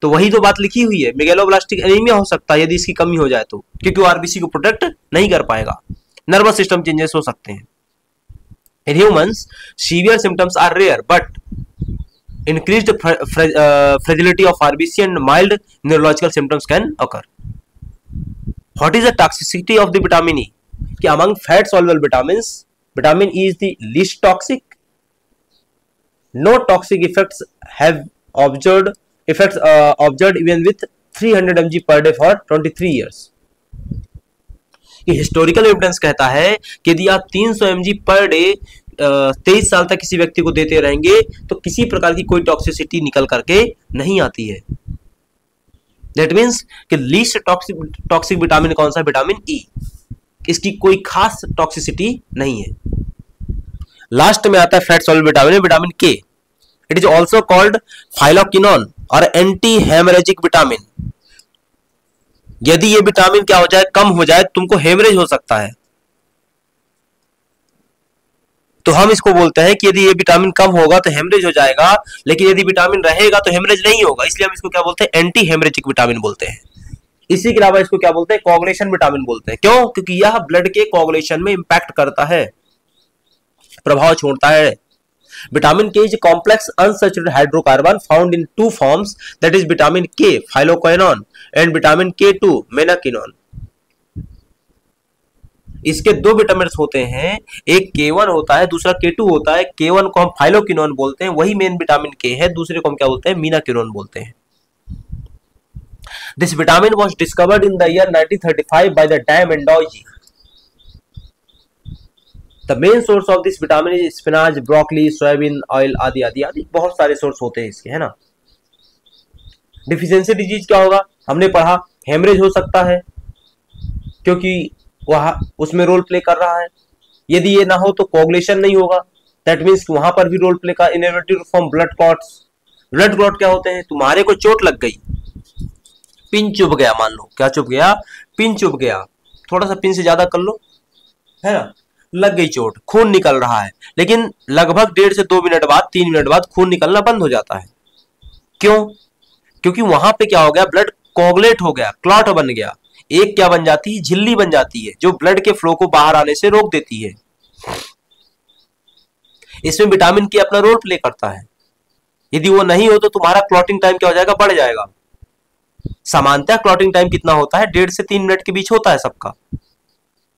तो वही तो बात लिखी हुई है, मेगेलोब्लास्टिक एनीमिया हो सकता है यदि इसकी कमी हो जाए तो, क्योंकि वो आरबीसी को प्रोटेक्ट नहीं कर पाएगा। नर्वस सिस्टम चेंजेस हो सकते हैं। In humans, severe symptoms are rare, but increased fragility of RBC and mild neurological symptoms can occur. What is the toxicity of the vitamin E? कि among fat soluble vitamins, vitamin E is the least toxic. No toxic effects have observed even with 300 mg per day for 23 years. ये historical evidence कहता है कि यदि आप 300 mg per day 23 साल तक किसी व्यक्ति को देते रहेंगे तो किसी प्रकार की कोई टॉक्सिसिटी निकल करके नहीं आती है. दैट मीन्स कि लीस्ट टॉक्सिक विटामिन कौन सा? Vitamin E. इसकी कोई खास टॉक्सिसिटी नहीं है. लास्ट में आता है फैट सॉल्युबल विटामिन, विटामिन के. It is also called phylloquinone और एंटी हेमरेजिक विटामिन. यदि ये विटामिन क्या हो जाए, कम हो जाए, तुमको हेमरेज हो सकता है. तो हम इसको बोलते हैं कि यदि ये विटामिन कम होगा तो हेमरेज हो जाएगा, लेकिन यदि विटामिन रहेगा तो हेमरेज नहीं होगा. इसलिए हम इसको क्या बोलते हैं? एंटी हेमरेजिक विटामिन बोलते हैं. इसी के अलावा इसको क्या बोलते हैं? कोगुलेशन विटामिन बोलते हैं. क्यों? क्योंकि यह ब्लड के कोगुलेशन में इंपैक्ट करता है, प्रभाव छोड़ता है. Vitamin K is a complex unsaturated hydrocarbon found in two forms, that is vitamin K phyloquinone and vitamin K2 menaquinone. इसके दो विटामिन होते हैं, एक K1 होता है, दूसरा K2 होता है. K1 को हम फाइलोक्विनोन बोलते हैं, वही मेन विटामिन K है. दूसरे को हम क्या बोलते हैं? मीनाक्विनोन बोलते हैं. This vitamin was discovered in the year 1935 by the Diamandouji. The main source of this vitamin is spinach, broccoli, soybean oil आदि आदि आदि. बहुत सारे सोर्स होते हैं इसके, है ना. डिफिशियंसी डिजीज क्या होगा? हमने पढ़ा हेमरेज हो सकता है क्योंकि वह उसमें रोल प्ले कर रहा है. यदि ये ना हो तो कोगुलेशन नहीं होगा. दैट मीन्स वहां पर भी रोल प्ले का. Inability to form blood clots. Blood clot क्या होते हैं? तुम्हारे को चोट लग गई, पिन चुभ गया, मान लो. क्या चुभ गया? पिन चुभ गया. थोड़ा सा पिन से ज्यादा कर लो, है ना, लग गई चोट, खून निकल रहा है, लेकिन लगभग 1.5 से 2 मिनट बाद, 3 मिनट बाद खून निकलना बंद हो जाता है. क्यों? क्योंकि वहां पे क्या हो गया? ब्लड कोगुलेट हो गया, क्लॉट बन गया. एक क्या बन जाती है? झिल्ली बन जाती है, जो ब्लड के फ्लो को बाहर आने से रोक देती है. इसमें विटामिन के अपना रोल प्ले करता है. यदि वो नहीं हो तो तुम्हारा क्लॉटिंग टाइम क्या हो जाएगा? बढ़ जाएगा. सामान्यतः क्लॉटिंग टाइम कितना होता है? 1.5 से 3 मिनट के बीच होता है सबका.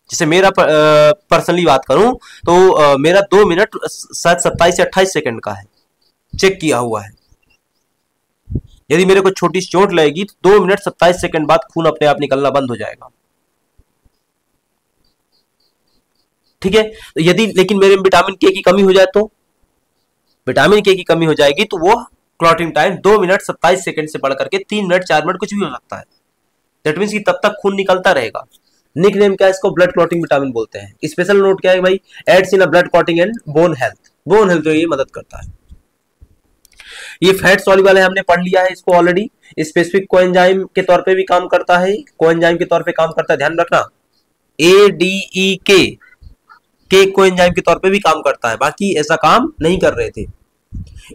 जैसे मेरा पर्सनली बात करूं तो मेरा 2 मिनट शायद 27 से 28 सेकंड का है, चेक किया हुआ है. यदि मेरे को छोटी सी चोट लगेगी तो 2 मिनट 27 सेकंड बाद खून अपने आप निकलना बंद हो जाएगा. ठीक है. तो यदि लेकिन मेरे विटामिन के की कमी हो जाए तो, विटामिन के की कमी हो जाएगी तो वो क्लॉटिंग टाइम 2 मिनट 27 सेकंड से बढ़कर के 3 मिनट 4 मिनट कुछ भी हो सकता है. दैट मीन्स कि तब तक खून निकलता रहेगा. निकनेम क्या है? इसको ब्लड क्लॉटिंग विटामिन बोलते हैं. स्पेशल नोट क्या है भाई? Aids in blood clotting and bone health. Bone health ये मदद करता है. ये फैट सॉल्युबल है, हमने पढ़ लिया है इसको ऑलरेडी. स्पेसिफिक कोएंजाइम के तौर पे भी काम करता है, कोएंजाइम के तौर पे काम करता है, ध्यान रखना. ADEK के कोएंजाइम के तौर पे भी काम करता है, बाकी ऐसा काम नहीं कर रहे थे.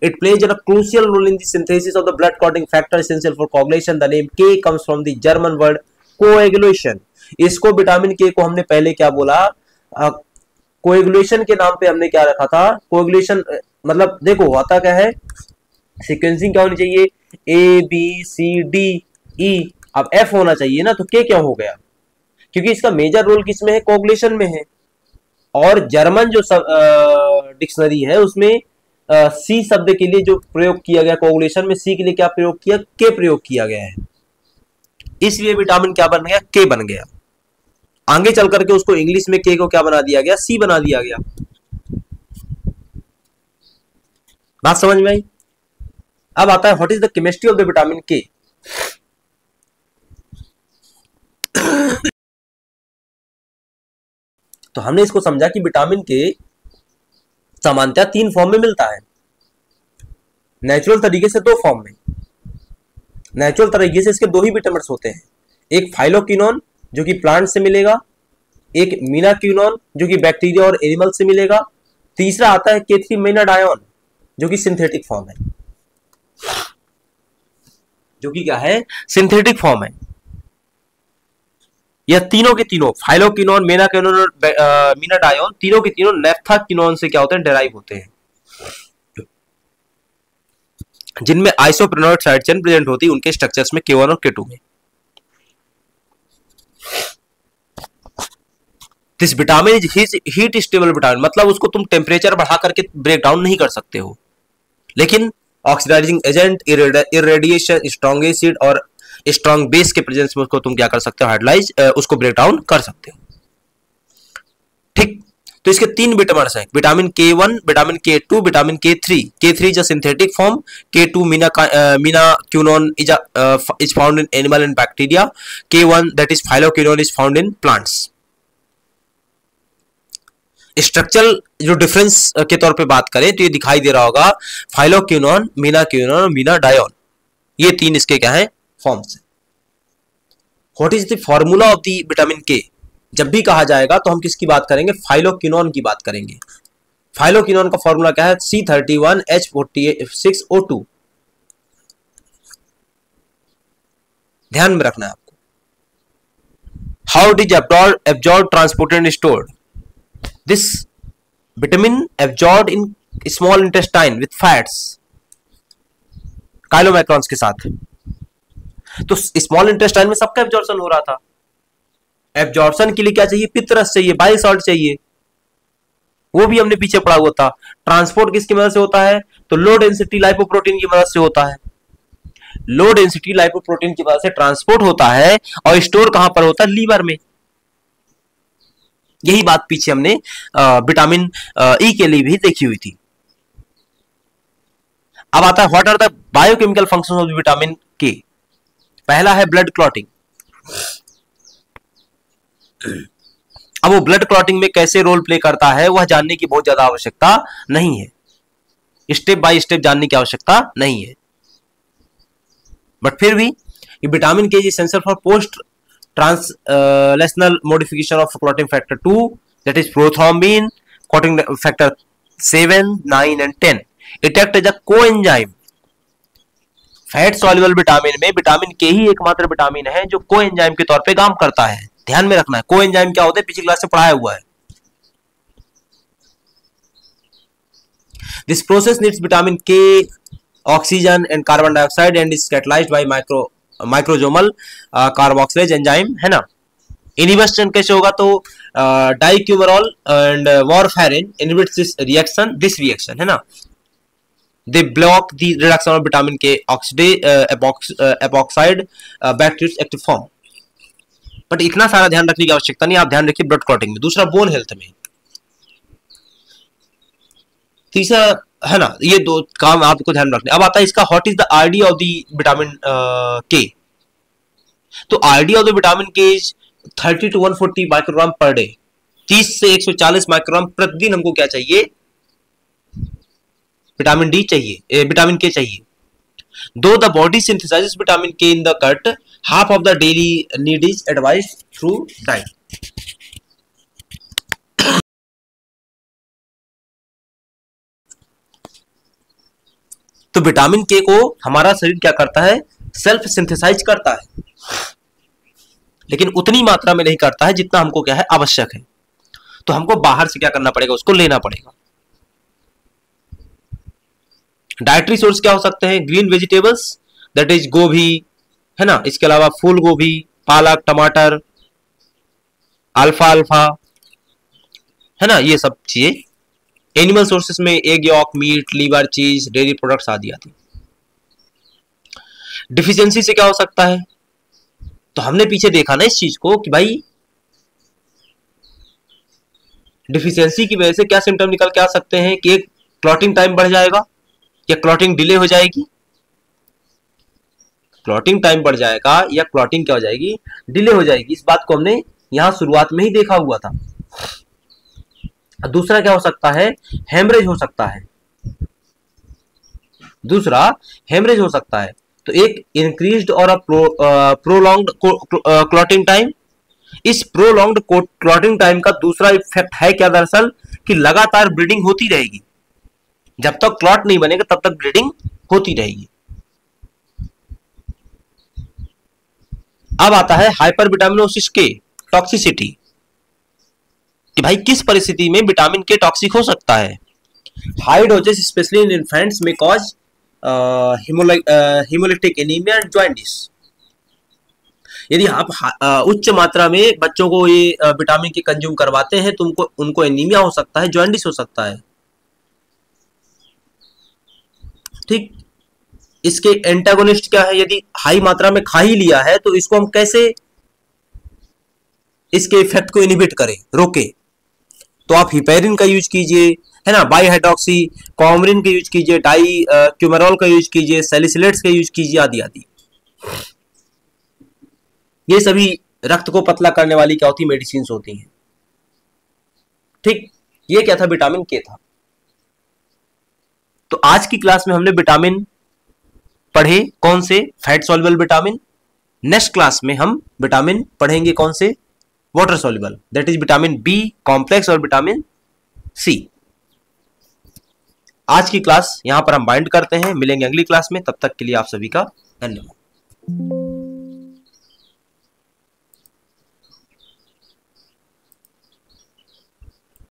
It plays a crucial role in the synthesis of the blood clotting factor essential for coagulation. The name K comes from the German word coagulation. इसको विटामिन के को हमने पहले क्या बोला? कोएगुलेशन के नाम पे हमने क्या रखा था? कोएगुलेशन मतलब देखो होता क्या है, सीक्वेंसिंग क्या होनी चाहिए? ABCDE. अब F होना चाहिए ना, तो K क्यों हो गया? क्योंकि इसका मेजर रोल किसमें है? कोएगुलेशन में है. और जर्मन जो डिक्शनरी है उसमें सी शब्द के लिए जो प्रयोग किया गया कोएगुलेशन में, सी के लिए क्या प्रयोग किया? के प्रयोग किया गया है. इसलिए विटामिन क्या बन गया? के बन गया. आगे चल करके उसको इंग्लिश में के को क्या बना दिया गया? सी बना दिया गया. बात समझ में आई? अब आता है what is the chemistry of the vitamin के. तो हमने इसको समझा कि विटामिन के सामान्यतः 3 फॉर्म में मिलता है. नेचुरल तरीके से 2 फॉर्म में. नेचुरल तरीके से इसके 2 ही विटामिन होते हैं. एक फाइलोक्विनोन जो कि प्लांट से मिलेगा, एक मीनाक्विनोन जो कि बैक्टीरिया और एनिमल से मिलेगा. तीसरा आता है K3 मेनाडायोन जो कि सिंथेटिक फॉर्म है, जो कि क्या है? सिंथेटिक फॉर्म है. यह तीनों के तीनों फाइलोक्विनोन, मेनाक्विनोन और मीनाडायोन तीनों के तीनों नेफ्थाक्विनोन से क्या होते हैं? डेराइव होते हैं. जिनमें आइसोप्रेनोइड साइड चेन प्रेजेंट होती है उनके स्ट्रक्चर्स में K1 और K2 में। This vitamin is heat stable vitamin, मतलब उसको तुम टेम्परेचर बढ़ा करके ब्रेक डाउन नहीं कर सकते हो, लेकिन oxidising agent, irradiation, strong acid और स्ट्रॉन्ग बेस के प्रेजेंस में उसको तुम क्या कर सकते हो, हाइड्रोलाइज, उसको ब्रेक डाउन कर सकते हो। ठीक, तो इसके तीन विटामिन्स हैं, vitamin K1, vitamin K2, vitamin K3। K3 is a synthetic form, K2 menaquinone is found in animal and bacteria, K1 that is phylloquinone is found in plants. Structural जो difference के तौर पे बात करें तो ये दिखाई दे रहा होगा, फाइलोक्विनोन, मीनाक्यूनोन और मीनाडायोन, ये तीन इसके क्या है, forms. What is the formula of the vitamin के? जब भी कहा जाएगा तो हम किसकी बात करेंगे, फाइलोक्विनोन की बात करेंगे। फाइलोक्विनोन का फॉर्मूला क्या है, C31H46O2। ध्यान में रखना है आपको। How it is absorb, transported and stored? This vitamin absorb in small intestine with fats, chylomicrons के साथ। तो स्मॉल इंटेस्टाइन में सबका एब्जॉर्प्शन हो रहा था। एब्जॉर्प्शन के लिए क्या चाहिए, पित्तरस चाहिए, बाइल सॉल्ट चाहिए, वो भी हमने पीछे पढ़ा हुआ था। ट्रांसपोर्ट किसकी मदद से होता है, तो लो डेंसिटी लाइपोप्रोटीन की मदद से होता है। लो डेंसिटी लाइपोप्रोटीन की मदद से ट्रांसपोर्ट होता है और स्टोर कहां पर होता है, लीवर में। यही बात पीछे हमने विटामिन ई के लिए भी देखी हुई थी। अब आता है what are the biochemical functions of vitamin K. पहला है ब्लड क्लॉटिंग। अब वो ब्लड क्लॉटिंग में कैसे रोल प्ले करता है वह जानने की बहुत ज्यादा आवश्यकता नहीं है, स्टेप बाय स्टेप जानने की आवश्यकता नहीं है, बट फिर भी ये vitamin K is essential for post translational modification of clotting factor 2 that is prothrombin, clotting factor 7, 9 and 10। It act as a coenzyme. Fat soluble vitamin में विटामिन के ही एकमात्र विटामिन है जो कोएंजाइम के तौर पे काम करता है। ध्यान में रखना है, कोएंजाइम क्या होते हैं, पिछली क्लास से पढ़ाया हुआ है। This process needs vitamin K, oxygen and carbon dioxide and is catalysed by microsomal carboxylase enzyme, है ना। इनहिबिशन कैसे होगा, तो dicoumarol and warfarin inhibits this reaction, है ना। They block the reduction of vitamin K epoxide back to its active form. But इतना सारा ध्यान रखने की आवश्यकता नहीं, आप ध्यान रखिए ब्लड क्लॉटिंग में। दूसरा बोन हेल्थ में। तीसरा है ना, ये दो काम आपको ध्यान रखने। अब आता है इसका what is the RD of the vitamin के। तो RD of the vitamin K is 30 to 140 microgram per day. 30 से 140 माइक्रोग्राम प्रतिदिन हमको क्या चाहिए, विटामिन डी चाहिए, विटामिन के चाहिए। दो द बॉडी सिंथेसाइजेस विटामिन के in the cut, half of the daily need is advise through diet. तो विटामिन के को हमारा शरीर क्या करता है, सेल्फ सिंथेसाइज करता है, लेकिन उतनी मात्रा में नहीं करता है जितना हमको क्या है आवश्यक है। तो हमको बाहर से क्या करना पड़ेगा, उसको लेना पड़ेगा। डाइटरी सोर्स क्या हो सकते हैं, ग्रीन वेजिटेबल्स दैट इज गोभी, है ना। इसके अलावा फूल गोभी, पालक, टमाटर, अल्फा, है ना, ये सब चीजें। एनिमल सोर्सेस में एग यॉक, मीट, लीवर, चीज, डेयरी प्रोडक्ट्स आदि आती। डिफिशियंसी से क्या हो सकता है, तो हमने पीछे देखा ना इस चीज को कि भाई डिफिशियंसी की वजह से क्या सिम्टम निकल के आ सकते हैं कि एक क्लॉटिंग टाइम बढ़ जाएगा या क्लॉटिंग डिले हो जाएगी। क्लॉटिंग टाइम बढ़ जाएगा या क्लॉटिंग क्या हो जाएगी, डिले हो जाएगी। इस बात को हमने यहां शुरुआत में ही देखा हुआ था। दूसरा क्या हो सकता है, हेमरेज हो सकता है। दूसरा हेमरेज हो सकता है। तो एक इंक्रीज्ड और प्रोलॉन्ग्ड क्लॉटिंग टाइम। इस प्रोलॉन्ग्ड क्लॉटिंग टाइम का दूसरा इफेक्ट है क्या, दरअसल कि लगातार ब्लीडिंग होती रहेगी। जब तक क्लॉट नहीं बनेगा तब तक ब्लीडिंग होती रहेगी। अब आता है हाइपर विटामिनोसिस के टॉक्सिसिटी, कि भाई किस परिस्थिति में विटामिन के टॉक्सिक हो सकता है। High doses specially in infants में cause haemolytic anaemia and jaundice. यदि आप उच्च मात्रा में बच्चों को ये विटामिन की कंज्यूम करवाते हैं तो उनको एनीमिया हो सकता है, जॉइंटिस हो सकता है। ठीक, इसके एंटागोनिस्ट क्या है? यदि हाई मात्रा में खा ही लिया है तो इसको हम कैसे इसके इफेक्ट को इनिबिट करें, रोके? तो आप हिपेरिन का यूज कीजिए, है ना, बाई हाइड्रोक्सी कॉमरिन का यूज कीजिए, डाई क्यूमेरॉल का यूज कीजिए, सैलिसिलेट्स का यूज कीजिए, आदि आदि। ये सभी रक्त को पतला करने वाली क्या होती, मेडिसिन होती हैं। ठीक, ये क्या था? विटामिन के था। तो आज की क्लास में हमने विटामिन पढ़े, कौन से? Fat soluble vitamin. Next class में हम विटामिन पढ़ेंगे कौन से? Water soluble, that is vitamin B complex और विटामिन सी। आज की क्लास यहां पर हम बाइंड करते हैं, मिलेंगे अगली क्लास में, तब तक के लिए आप सभी का धन्यवाद।